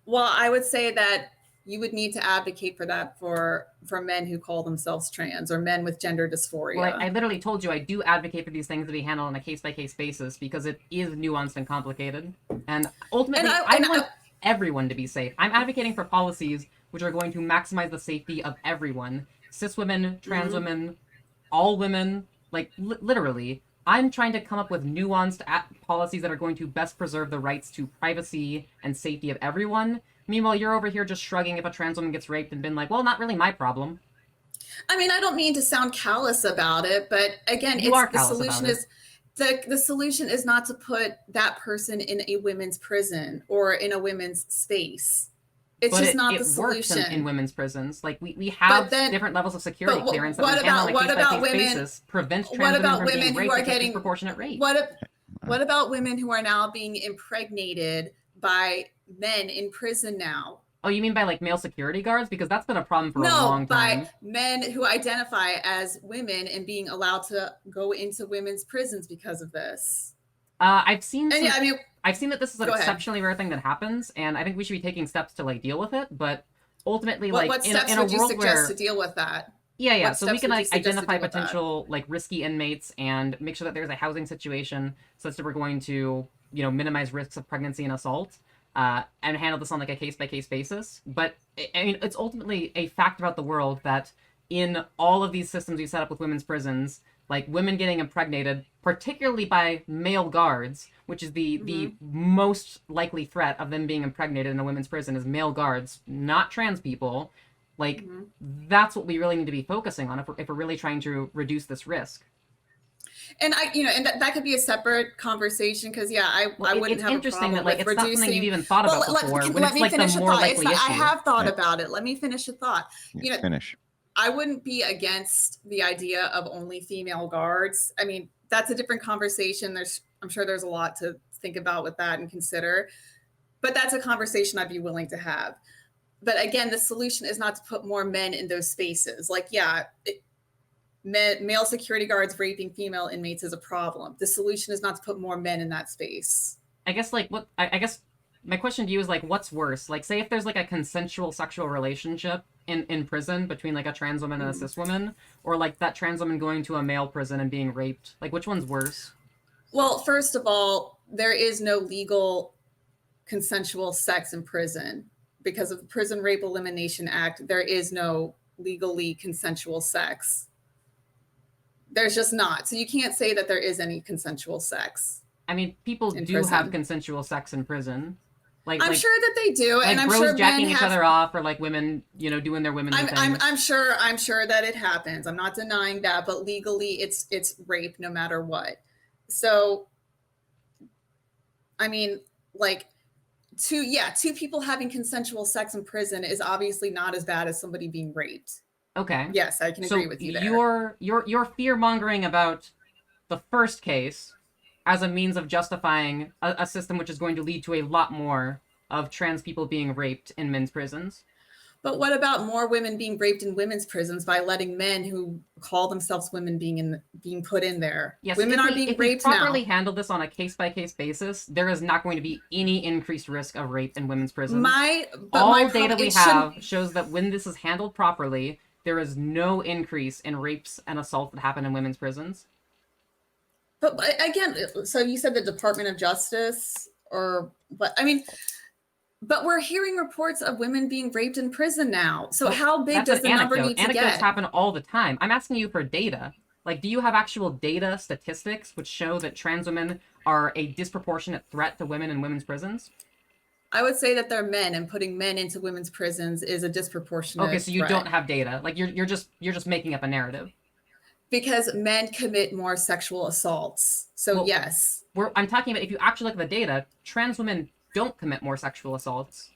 Well, I would say that you would need to advocate for that for men who call themselves trans or men with gender dysphoria.
Well, I literally told you I do advocate for these things to be handled on a case-by-case basis because it is nuanced and complicated. And ultimately, I want everyone to be safe. I'm advocating for policies which are going to maximize the safety of everyone. Cis women, trans women, all women, like literally. I'm trying to come up with nuanced policies that are going to best preserve the rights to privacy and safety of everyone. Meanwhile, you're over here just shrugging if a trans woman gets raped and been like, well, not really my problem.
I mean, I don't mean to sound callous about it, but again, the solution is not to put that person in a women's prison or in a women's space. It's just not the solution.
It works in women's prisons. Like we have different levels of security clearance that we handle on a case-by-case basis. Prevents trans women from being raped with disproportionate rape.
What about women who are now being impregnated by men in prison now?
Oh, you mean by like male security guards? Because that's been a problem for a long time.
No, by men who identify as women and being allowed to go into women's prisons because of this.
I've seen that this is an exceptionally rare thing that happens, and I think we should be taking steps to like deal with it. But ultimately,
what steps would you suggest to deal with that?
Yeah. So we can like identify potential like risky inmates and make sure that there's a housing situation such that we're going to minimize risks of pregnancy and assault, and handle this on like a case-by-case basis. But I mean, it's ultimately a fact about the world that in all of these systems we set up with women's prisons, like women getting impregnated, particularly by male guards, which is the most likely threat of them being impregnated in a women's prison is male guards, not trans people. Like that's what we really need to be focusing on if we're really trying to reduce this risk.
And that could be a separate conversation because I wouldn't have a problem with reducing. It's interesting that like it's not something you've
even thought about before.
Let me finish a thought. I have thought about it. Let me finish a thought.
Finish.
I wouldn't be against the idea of only female guards. I mean, that's a different conversation. I'm sure there's a lot to think about with that and consider, but that's a conversation I'd be willing to have. But again, the solution is not to put more men in those spaces. Like, male security guards raping female inmates is a problem. The solution is not to put more men in that space.
I guess my question to you is like, what's worse? Like, say if there's like a consensual sexual relationship in prison between like a trans woman and a cis woman, or like that trans woman going to a male prison and being raped, like which one's worse?
Well, first of all, there is no legal consensual sex in prison because of the Prison Rape Elimination Act. There is no legally consensual sex. There's just not. So you can't say that there is any consensual sex.
I mean, people do have consensual sex in prison.
I'm sure that they do,
like
and I'm
bros
sure
jacking each other off, or like women, doing their womenly things.
I'm sure that it happens. I'm not denying that, but legally, it's rape no matter what. So, I mean, like, two people having consensual sex in prison is obviously not as bad as somebody being raped.
Okay.
Yes, I can agree with you there.
You're fear-mongering about the first case as a means of justifying a system which is going to lead to a lot more of trans people being raped in men's prisons.
But what about more women being raped in women's prisons by letting men who call themselves women being put in there?
Yes,
women are being raped now.
If we properly handle this on a case-by-case basis, there is not going to be any increased risk of rape in women's prisons. All data we have shows that when this is handled properly, there is no increase in rapes and assaults that happen in women's prisons.
But again, so you said the Department of Justice, or what? I mean, But we're hearing reports of women being raped in prison now. So
Well,
how big
that's
does
an
the number
anecdote.
need to
Anecdotes
get?
happen all the time. I'm asking you for data. Like, do you have actual data statistics which show that trans women are a disproportionate threat to women in women's prisons?
I would say that they're men, and putting men into women's prisons is a disproportionate
Okay, so you
threat.
don't have data. Like, you're just making up a narrative.
Because men commit more sexual assaults. So
Well,
yes.
I'm talking about if you actually look at the data, trans women don't commit more sexual assaults.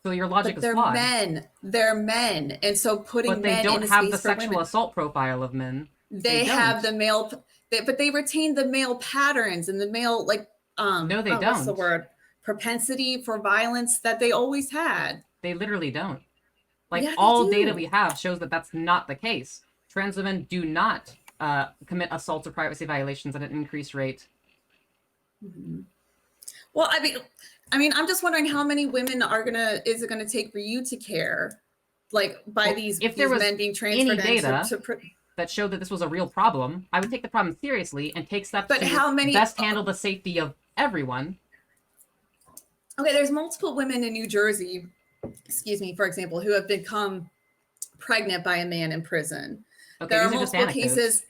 So your logic
But
is
they're
flawed.
men. They're men. And so putting
But they
men
don't
in a
have
space
the
for
sexual
women,
assault profile of men.
they have the male, but they retain the male patterns and the male, like,
No, they
what's the
don't.
word? Propensity for violence that they always had.
They literally don't. Like,
Yeah, they
all
do.
data we have shows that that's not the case. Trans women do not commit assaults or privacy violations at an increased rate.
Mhm. Well, I mean, I'm just wondering how many women is it gonna take for you to care, like, by
Well,
these
if there was
men being
any
transferred
data that showed that this was a real problem, I would take the problem seriously and take steps
But
to
how many-
best handle the safety of everyone.
Okay, there's multiple women in New Jersey, excuse me, for example, who have become pregnant by a man in prison.
Okay,
There are
these are just
multiple
anecdotes.
cases.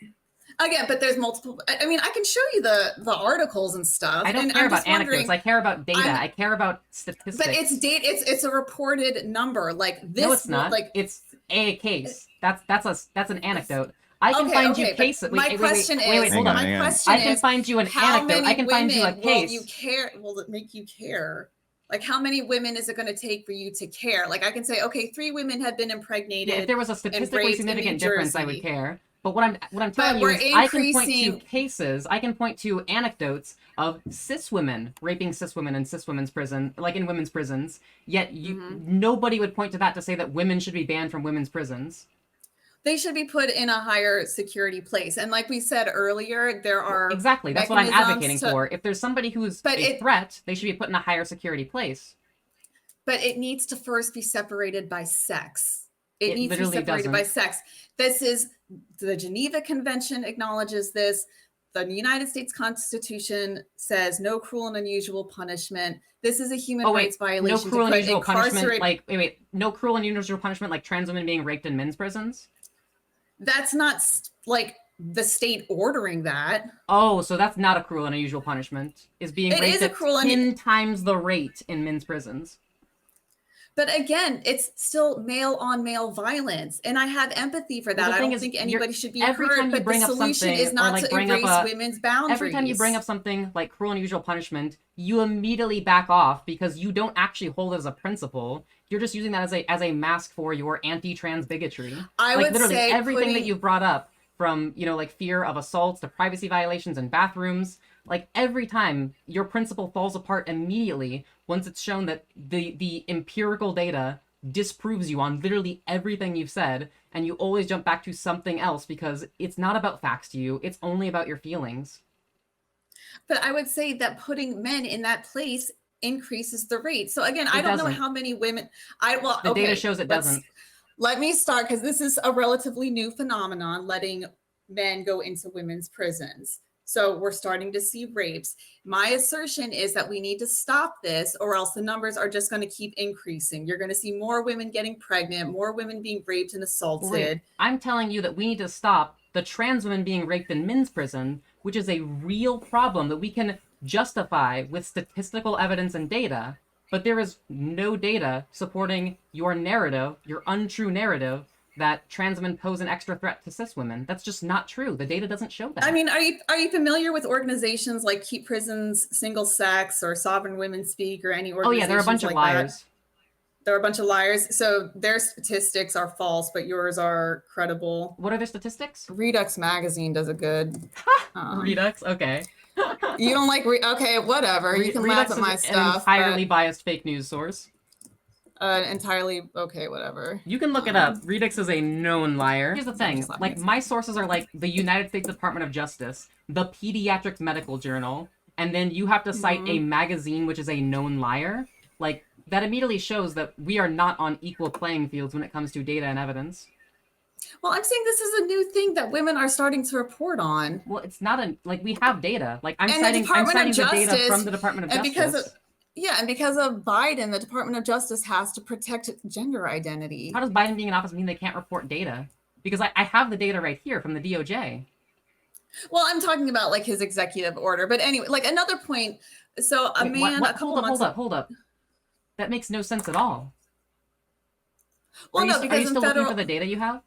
Again, but there's multiple. I mean, I can show you the articles and stuff.
I don't
and
care
I'm
about
just wondering-
anecdotes. I care about data.
I'm-
I care about statistics.
But it's date. It's a reported number. Like this.
No, it's not.
Like
It's a case. That's an anecdote. I can find you
but
cases.
My question is.
Hold on,
My
hang on.
question
I can
is.
find you an
How
anecdote.
many
I can find you a
women
case.
will you care? Will it make you care? Like, how many women is it going to take for you to care? Like, I can say, okay, 3 women have been impregnated.
Yeah, if there was a statistically
raped in
significant
New
difference, I
Jersey.
would care. But what I'm telling you
we're
is, I can point to
increasing-
cases. I can point to anecdotes of cis women raping cis women in cis women's prison, like in women's prisons. Yet nobody would point to that to say that women should be banned from women's prisons.
They should be put in a higher security place. And like we said earlier, there are
Exactly. That's what I'm
mechanisms
advocating for. If there's somebody who's a threat, they should be put in a higher security place.
But it needs to first be separated by sex. It needs to be
literally
separated by
doesn't.
sex. This is the Geneva Convention acknowledges this. The United States Constitution says no cruel and unusual punishment. This is a human rights violation.
No cruel and
to
unusual punishment.
incarcerate-
Like no cruel and unusual punishment like trans women being raped in men's prisons.
That's not like the state ordering that.
Oh, so that's not a cruel and unusual punishment. Is being
It
raped
is a
at
cruel and-
10 times the rate in men's prisons.
But again, it's still male on male violence. And I have empathy for that.
Well, the
I
thing
don't
is,
think anybody should be
every time
hurt,
you
but
bring
the
up
solution
something
is
or,
not
like,
to
bring up
erase women's boundaries.
Every time you bring up something like cruel and unusual punishment, you immediately back off because you don't actually hold it as a principle. You're just using that as a mask for your anti-trans bigotry.
I
like
would
literally
say
everything that
putting-
you've brought up, from like fear of assaults to privacy violations in bathrooms, like every time your principle falls apart immediately once it's shown that the empirical data disproves you on literally everything you've said, and you always jump back to something else because it's not about facts to you, it's only about your feelings.
But I would say that putting men in that place increases the rate. So again, I don't know
doesn't.
how many women
The data shows it doesn't.
Let me start, because this is a relatively new phenomenon, letting men go into women's prisons. So we're starting to see rapes. My assertion is that we need to stop this, or else the numbers are just going to keep increasing. You're going to see more women getting pregnant, more women being raped and assaulted.
Wait, I'm telling you that we need to stop the trans women being raped in men's prison, which is a real problem that we can justify with statistical evidence and data, but there is no data supporting your narrative, your untrue narrative, that trans women pose an extra threat to cis women. That's just not true. The data doesn't show that.
I mean, are you familiar with organizations like Keep Prisons Single Sex or Sovereign Women Speak or any
Oh
organizations?
yeah, they're a bunch of
like
liars.
That? They're a bunch of liars. So their statistics are false, but yours are credible.
What are their statistics?
Redux Magazine does a good.
Redux? Okay.
You don't like okay, whatever. You can
Redux
laugh at my
is
stuff.
an entirely biased fake news source.
Entirely okay, whatever.
You can look it up. Redux is a known liar. Here's the thing,
Just let
like
me-
my sources are like the United States Department of Justice, the Pediatric Medical Journal, and then you have to cite a magazine which is a known liar. Like that immediately shows that we are not on equal playing fields when it comes to data and evidence.
Well, I'm saying this is a new thing that women are starting to report on.
Well, it's not like we have data. Like I'm
And the
citing
Department of
the data
Justice-
from the Department of
and
Justice.
because Yeah, and because of Biden, the Department of Justice has to protect gender identity.
How does Biden being in office mean they can't report data? Because I have the data right here from the DOJ.
Well, I'm talking about like his executive order, but anyway, like another point. So a man, a couple months.
Hold up. That makes no sense at all.
Well, no,
are
because
you
in
still
federal.
looking for the data you have?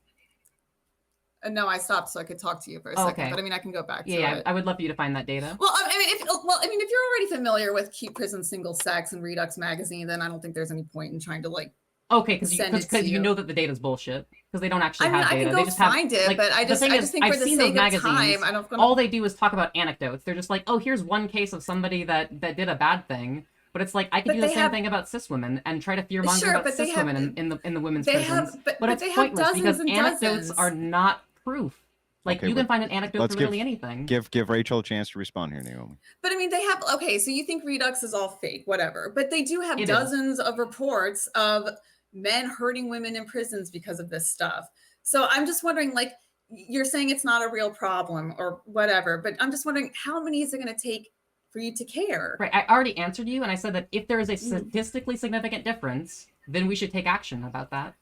No, I stopped so I could talk to you for a second. But I mean, I can go back to it.
I would love for you to find that data.
Well, I mean, if you're already familiar with Keep Prison Single Sex and Redux magazine, then I don't think there's any point in trying to like.
Okay, because you know that the data's bullshit because they don't actually have data.
I can go
they just
find
have,
it,
like,
but I just think
I've
for the
seen
sake
those
of time, I don't.
All they do is talk about anecdotes. They're just like, oh, here's one case of somebody that did a bad thing. But it's like I could do the same thing about cis women and try to fearmonger about cis women in the women's prisons. But it's pointless because anecdotes are not proof. Like you can find an anecdote for literally anything.
Give Rachel a chance to respond here, Naomi.
But I mean, they have so you think Redux is all fake, whatever. But they do have dozens of reports of men hurting women in prisons because of this stuff. So I'm just wondering, like, you're saying it's not a real problem or whatever, but I'm just wondering how many is it going to take for you to care?
Right. I already answered you, and I said that if there is a statistically significant difference, then we should take action about that.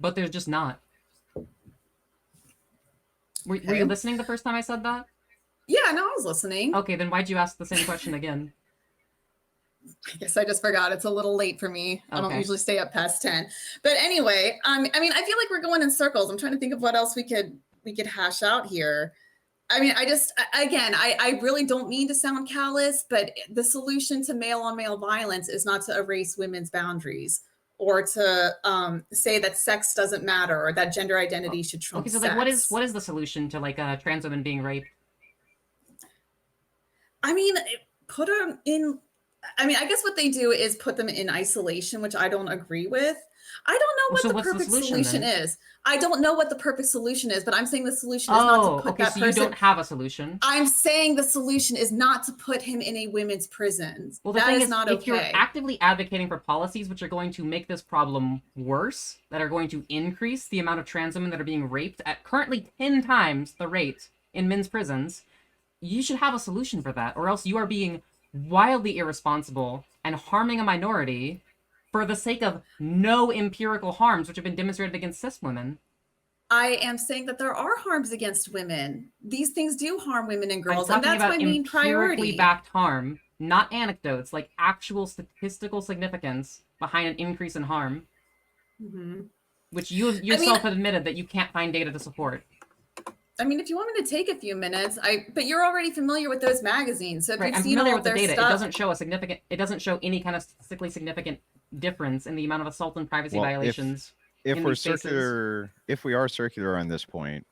But there's just not. Were you listening the first time I said that?
Yeah, no, I was listening.
Okay, then why'd you ask the same question again?
I guess I just forgot. It's a little late for me. I don't usually stay up past 10. But anyway, I mean, I feel like we're going in circles. I'm trying to think of what else we could hash out here. I mean, I really don't mean to sound callous, but the solution to male-on-male violence is not to erase women's boundaries or to say that sex doesn't matter or that gender identity should trump sex.
Like, what is the solution to like trans women being raped?
I mean, put them in. I mean, I guess what they do is put them in isolation, which I don't agree with. I don't know what the perfect solution is. I don't know what the perfect solution is, but I'm saying the solution is not to put that person.
So you don't have a solution.
I'm saying the solution is not to put him in a women's prison.
Well, the thing is not okay. If you're actively advocating for policies which are going to make this problem worse, that are going to increase the amount of trans women that are being raped at currently 10 times the rate in men's prisons, you should have a solution for that, or else you are being wildly irresponsible and harming a minority for the sake of no empirical harms which have been demonstrated against cis women.
I am saying that there are harms against women. These things do harm women and girls, and that's my main priority.
Empirically backed harm, not anecdotes, like actual statistical significance behind an increase in harm, which you yourself have admitted that you can't find data to support.
I mean, if you want me to take a few minutes, but you're already familiar with those magazines, so if you've seen all of their stuff,
it doesn't show any kind of statistically significant difference in the amount of assault and privacy violations.
If we are circular on this point,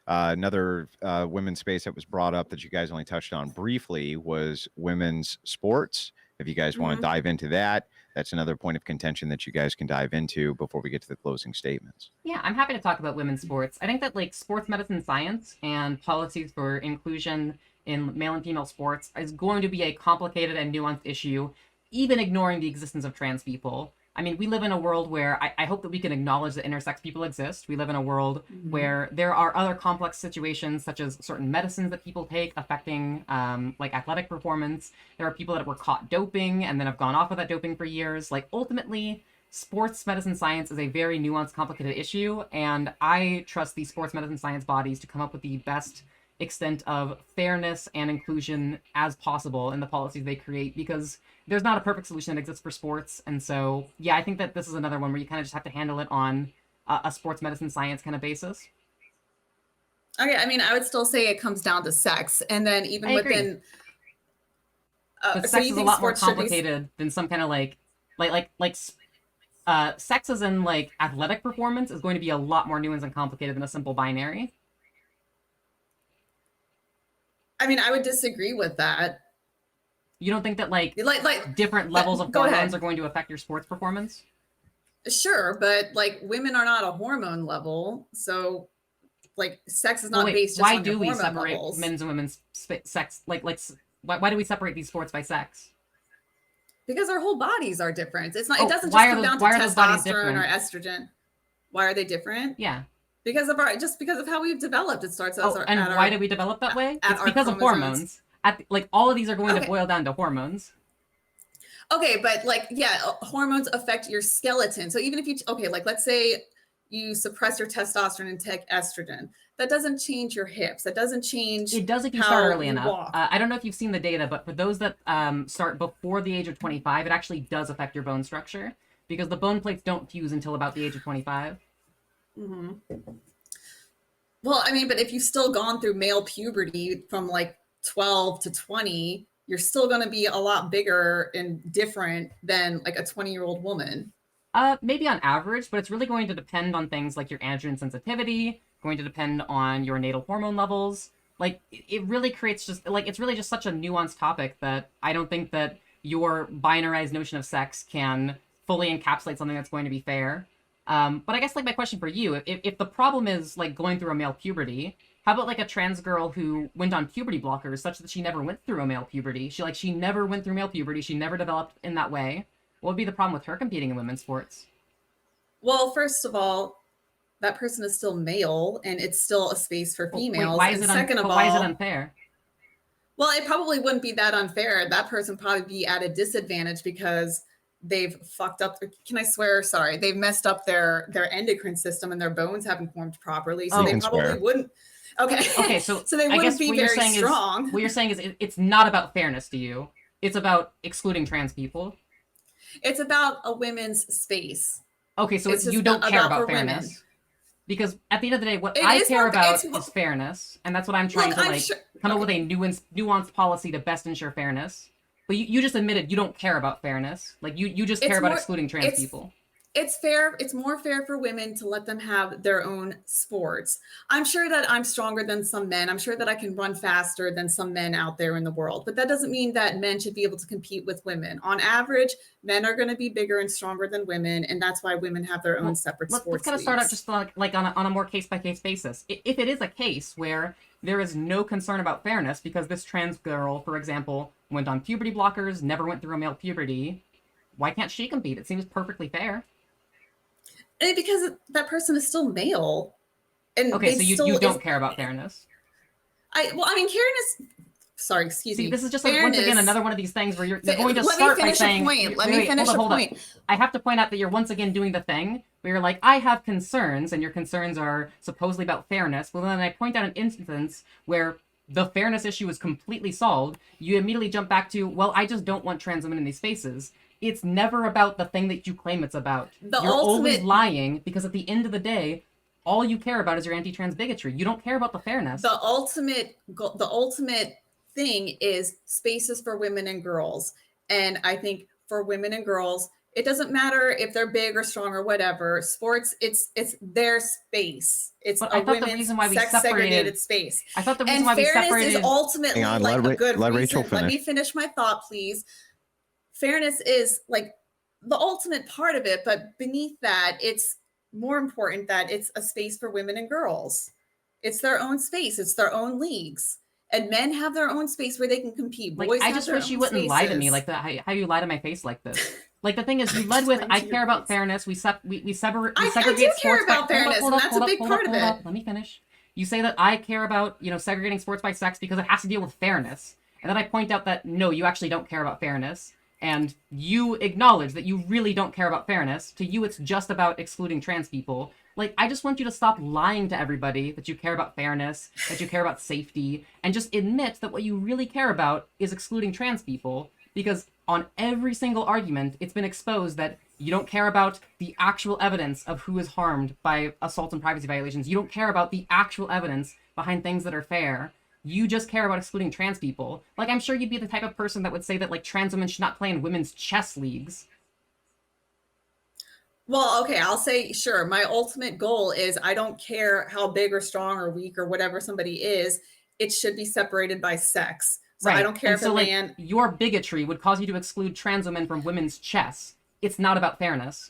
another women's space that was brought up that you guys only touched on briefly was women's sports. If you guys want to dive into that, that's another point of contention that you guys can dive into before we get to the closing statements.
Yeah, I'm happy to talk about women's sports. I think that like sports medicine science and policies for inclusion in male and female sports is going to be a complicated and nuanced issue, even ignoring the existence of trans people. I mean, we live in a world where I hope that we can acknowledge that intersex people exist. We live in a world where there are other complex situations, such as certain medicines that people take affecting like athletic performance. There are people that were caught doping and then have gone off of that doping for years. Like ultimately, sports medicine science is a very nuanced, complicated issue. And I trust these sports medicine science bodies to come up with the best extent of fairness and inclusion as possible in the policies they create, because there's not a perfect solution that exists for sports. And so, yeah, I think that this is another one where you kind of just have to handle it on a sports medicine science kind of basis.
Okay, I mean, I would still say it comes down to sex. And then even within...
But sex is a lot more complicated than some kind of sex as in like athletic performance is going to be a lot more nuanced and complicated than a simple binary.
I mean, I would disagree with that.
You don't think that like different levels of hormones are going to affect your sports performance?
Sure, but like women are not a hormone level, so like sex is not based just on your hormone levels. Why do we separate
men's and women's sex? Why do we separate these sports by sex?
Because our whole bodies are different. It's not. It doesn't just come down to testosterone or estrogen. Why are they different?
Yeah.
Because of how we've developed. It starts as
why did we develop that way? It's because of hormones. All of these are going to boil down to hormones.
Okay, but like, yeah, hormones affect your skeleton. So even if you, okay, like let's say you suppress your testosterone and take estrogen, that doesn't change your hips. That doesn't change.
It does if you
how
start early
you
enough.
walk.
I don't know if you've seen the data, but for those that start before the age of 25, it actually does affect your bone structure because the bone plates don't fuse until about the age of 25.
Mm-hmm. Well, I mean, but if you've still gone through male puberty from like 12 to 20, you're still going to be a lot bigger and different than like a 20-year-old woman.
Maybe on average, but it's really going to depend on things like your androgen sensitivity, going to depend on your natal hormone levels. Like, it really creates just, like, it's really just such a nuanced topic that I don't think that your binarized notion of sex can fully encapsulate something that's going to be fair. But I guess, like, my question for you, if the problem is, like, going through a male puberty, how about, like, a trans girl who went on puberty blockers such that she never went through a male puberty? She never went through male puberty. She never developed in that way. What would be the problem with her competing in women's sports?
Well, first of all, that person is still male, and it's still a space for females.
Wait, why is why is it unfair?
Well, it probably wouldn't be that unfair. That person probably be at a disadvantage because they've fucked up. Can I swear? Sorry, they've messed up their endocrine system, and their bones haven't formed properly, so they probably wouldn't. Okay.
So
so they wouldn't be very strong.
What you're saying is it's not about fairness to you. It's about excluding trans people.
It's about a women's space.
Okay, so you don't care about fairness. Women. Because at the end of the day, what I care about is fairness, and that's what I'm trying to come up with a nuanced policy to best ensure fairness. But you just admitted you don't care about fairness. Like you just care about excluding trans people.
It's fair. It's more fair for women to let them have their own sports. I'm sure that I'm stronger than some men. I'm sure that I can run faster than some men out there in the world. But that doesn't mean that men should be able to compete with women. On average, men are going to be bigger and stronger than women, and that's why women have their own separate sports.
Let's kind of start out just like on a more case-by-case basis. If it is a case where there is no concern about fairness because this trans girl, for example, went on puberty blockers, never went through a male puberty, why can't she compete? It seems perfectly fair.
Because that person is still male. And
okay, so you don't care about fairness.
Fairness. Sorry, excuse me.
This is just like, once again, another one of these things where you're going to start by saying...
Let me finish a point.
I have to point out that you're once again doing the thing where you're like, I have concerns, and your concerns are supposedly about fairness. Well, then I point out an instance where the fairness issue is completely solved. You immediately jump back to, well, I just don't want trans women in these spaces. It's never about the thing that you claim it's about. You're always lying because at the end of the day, all you care about is your anti-trans bigotry. You don't care about the fairness.
The ultimate thing is spaces for women and girls. And I think for women and girls, it doesn't matter if they're big or strong or whatever. Sports, it's their space. It's a women's sex-segregated space.
I thought the reason why we separated...
fairness is ultimately a good
let Rachel
reason. Let me finish my thought, please. Fairness is like the ultimate part of it, but beneath that, it's more important that it's a space for women and girls. It's their own space. It's their own leagues. And men have their own space where they can compete. Boys
I just wish you wouldn't lie to me like that. How you lie to my face like this? Like the thing is, you led with, I care about fairness. We segregate sports.
I do care about fairness, and that's a big part of it.
Let me finish. You say that I care about, segregating sports by sex because it has to deal with fairness. And then I point out that, no, you actually don't care about fairness. And you acknowledge that you really don't care about fairness. To you, it's just about excluding trans people. Like, I just want you to stop lying to everybody that you care about fairness, that you care about safety, and just admit that what you really care about is excluding trans people. Because on every single argument, it's been exposed that you don't care about the actual evidence of who is harmed by assault and privacy violations. You don't care about the actual evidence behind things that are fair. You just care about excluding trans people. Like, I'm sure you'd be the type of person that would say that, like, trans women should not play in women's chess leagues.
Well, okay, I'll say, sure. My ultimate goal is I don't care how big or strong or weak or whatever somebody is. It should be separated by sex. So right. I don't care if a man...
your bigotry would cause you to exclude trans women from women's chess. It's not about fairness.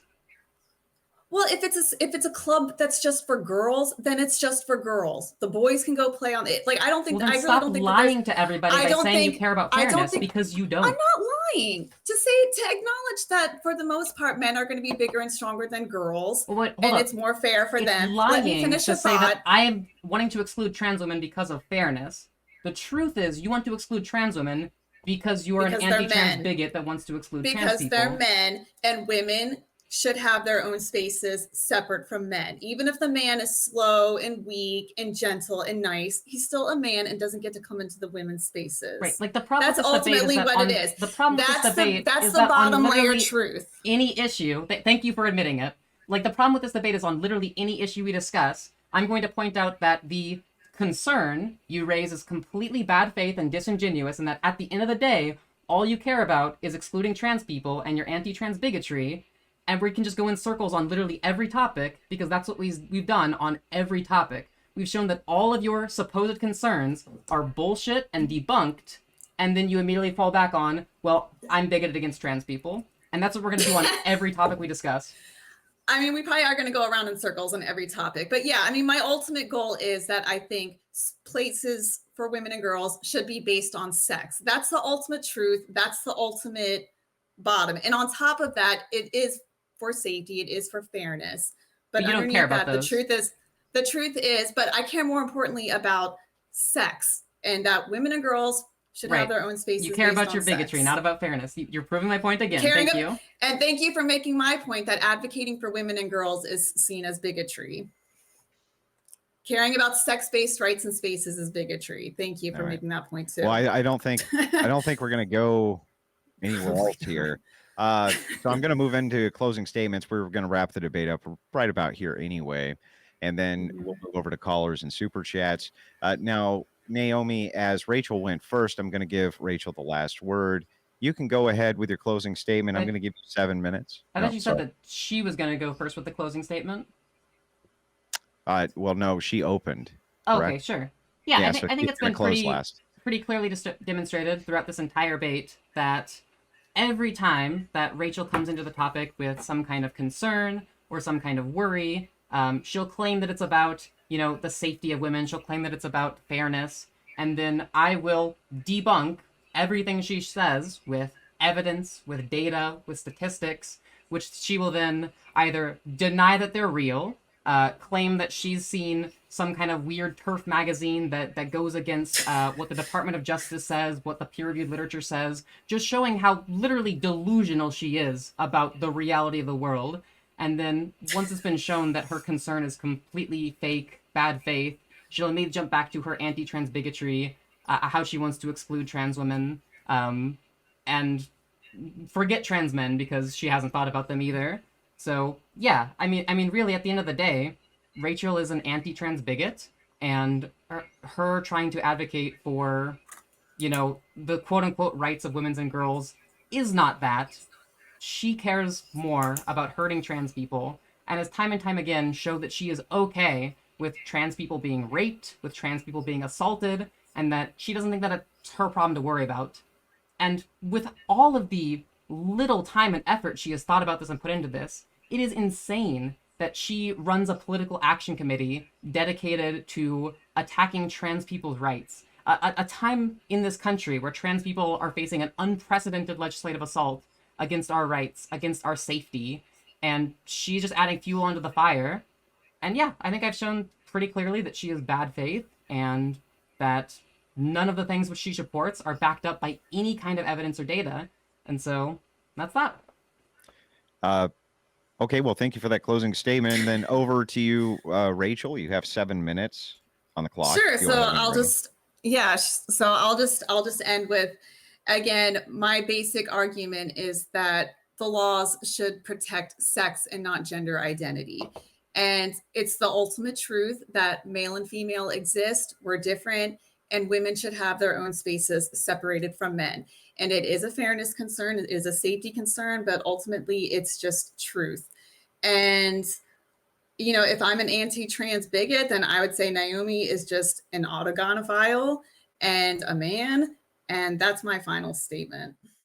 Well, if it's a club that's just for girls, then it's just for girls. The boys can go play on it. Like, I don't think...
Well, then stop lying to everybody by saying you care about fairness because you don't.
I'm not lying. To acknowledge that for the most part, men are going to be bigger and stronger than girls.
Well,
and it's more fair for them.
Lying
Let me finish
to say that I am wanting to exclude trans women because of fairness. The truth is, you want to exclude trans women Because you are an
Because they're
anti-trans
men.
bigot that wants to exclude trans
Because
people.
they're men, and women should have their own spaces separate from men. Even if the man is slow and weak and gentle and nice, he's still a man and doesn't get to come into the women's spaces.
Right. Like the problem
That's
with this debate
ultimately
is that
what it is.
the problem with this
That's
debate
that's
is
the
that on
bottom layer
literally
truth.
any issue, thank you for admitting it. Like the problem with this debate is on literally any issue we discuss, I'm going to point out that the concern you raise is completely bad faith and disingenuous, and that at the end of the day, all you care about is excluding trans people and your anti-trans bigotry, and we can just go in circles on literally every topic, because that's what we've done on every topic. We've shown that all of your supposed concerns are bullshit and debunked, and then you immediately fall back on, well, I'm bigoted against trans people. And that's what we're going to do on every topic we discuss.
I mean, we probably are going to go around in circles on every topic. But yeah, I mean, my ultimate goal is that I think places for women and girls should be based on sex. That's the ultimate truth. That's the ultimate bottom. And on top of that, it is for safety. It is for fairness. But
you don't
underneath
care about
that,
those.
the truth is, but I care more importantly about sex, and that women and girls should have their own spaces.
You care
based
about
on
your bigotry,
sex.
not about fairness. You're proving my point again. Thank you.
And thank you for making my point that advocating for women and girls is seen as bigotry. Caring about sex-based rights and spaces is bigotry. Thank you for making that point too.
Well, I don't think we're going to go anywhere else here. So I'm going to move into closing statements. We're going to wrap the debate up right about here anyway, and then we'll move over to callers and super chats. Now, Naomi, as Rachel went first, I'm going to give Rachel the last word. You can go ahead with your closing statement. I'm going to give you 7 minutes.
I thought you said that she was going to go first with the closing statement.
Well, no, she opened.
Okay, sure. Yeah,
so
I think it's been pretty clearly demonstrated throughout this entire debate that every time that Rachel comes into the topic with some kind of concern or some kind of worry, she'll claim that it's about, the safety of women. She'll claim that it's about fairness. And then I will debunk everything she says with evidence, with data, with statistics, which she will then either deny that they're real, claim that she's seen some kind of weird TERF magazine that goes against what the Department of Justice says, what the peer-reviewed literature says, just showing how literally delusional she is about the reality of the world. And then once it's been shown that her concern is completely fake, bad faith, she'll immediately jump back to her anti-trans bigotry, how she wants to exclude trans women, and forget trans men because she hasn't thought about them either. So yeah, I mean, really, at the end of the day, Rachel is an anti-trans bigot, and her trying to advocate for, the quote-unquote rights of women and girls is not that. She cares more about hurting trans people, and has time and time again showed that she is okay with trans people being raped, with trans people being assaulted, and that she doesn't think that it's her problem to worry about. And with all of the little time and effort she has thought about this and put into this, it is insane that she runs a political action committee dedicated to attacking trans people's rights. A time in this country where trans people are facing an unprecedented legislative assault against our rights, against our safety, and she's just adding fuel onto the fire. And yeah, I think I've shown pretty clearly that she is bad faith, and that none of the things which she supports are backed up by any kind of evidence or data. And so that's that.
Okay, well, thank you for that closing statement. And then over to you, Rachel. You have 7 minutes on the clock.
Sure. So I'll just end with, again, my basic argument is that the laws should protect sex and not gender identity. And it's the ultimate truth that male and female exist, we're different, and women should have their own spaces separated from men. And it is a fairness concern, it is a safety concern, but ultimately it's just truth. And, if I'm an anti-trans bigot, then I would say Naomi is just an autogonophile and a man. And that's my final statement.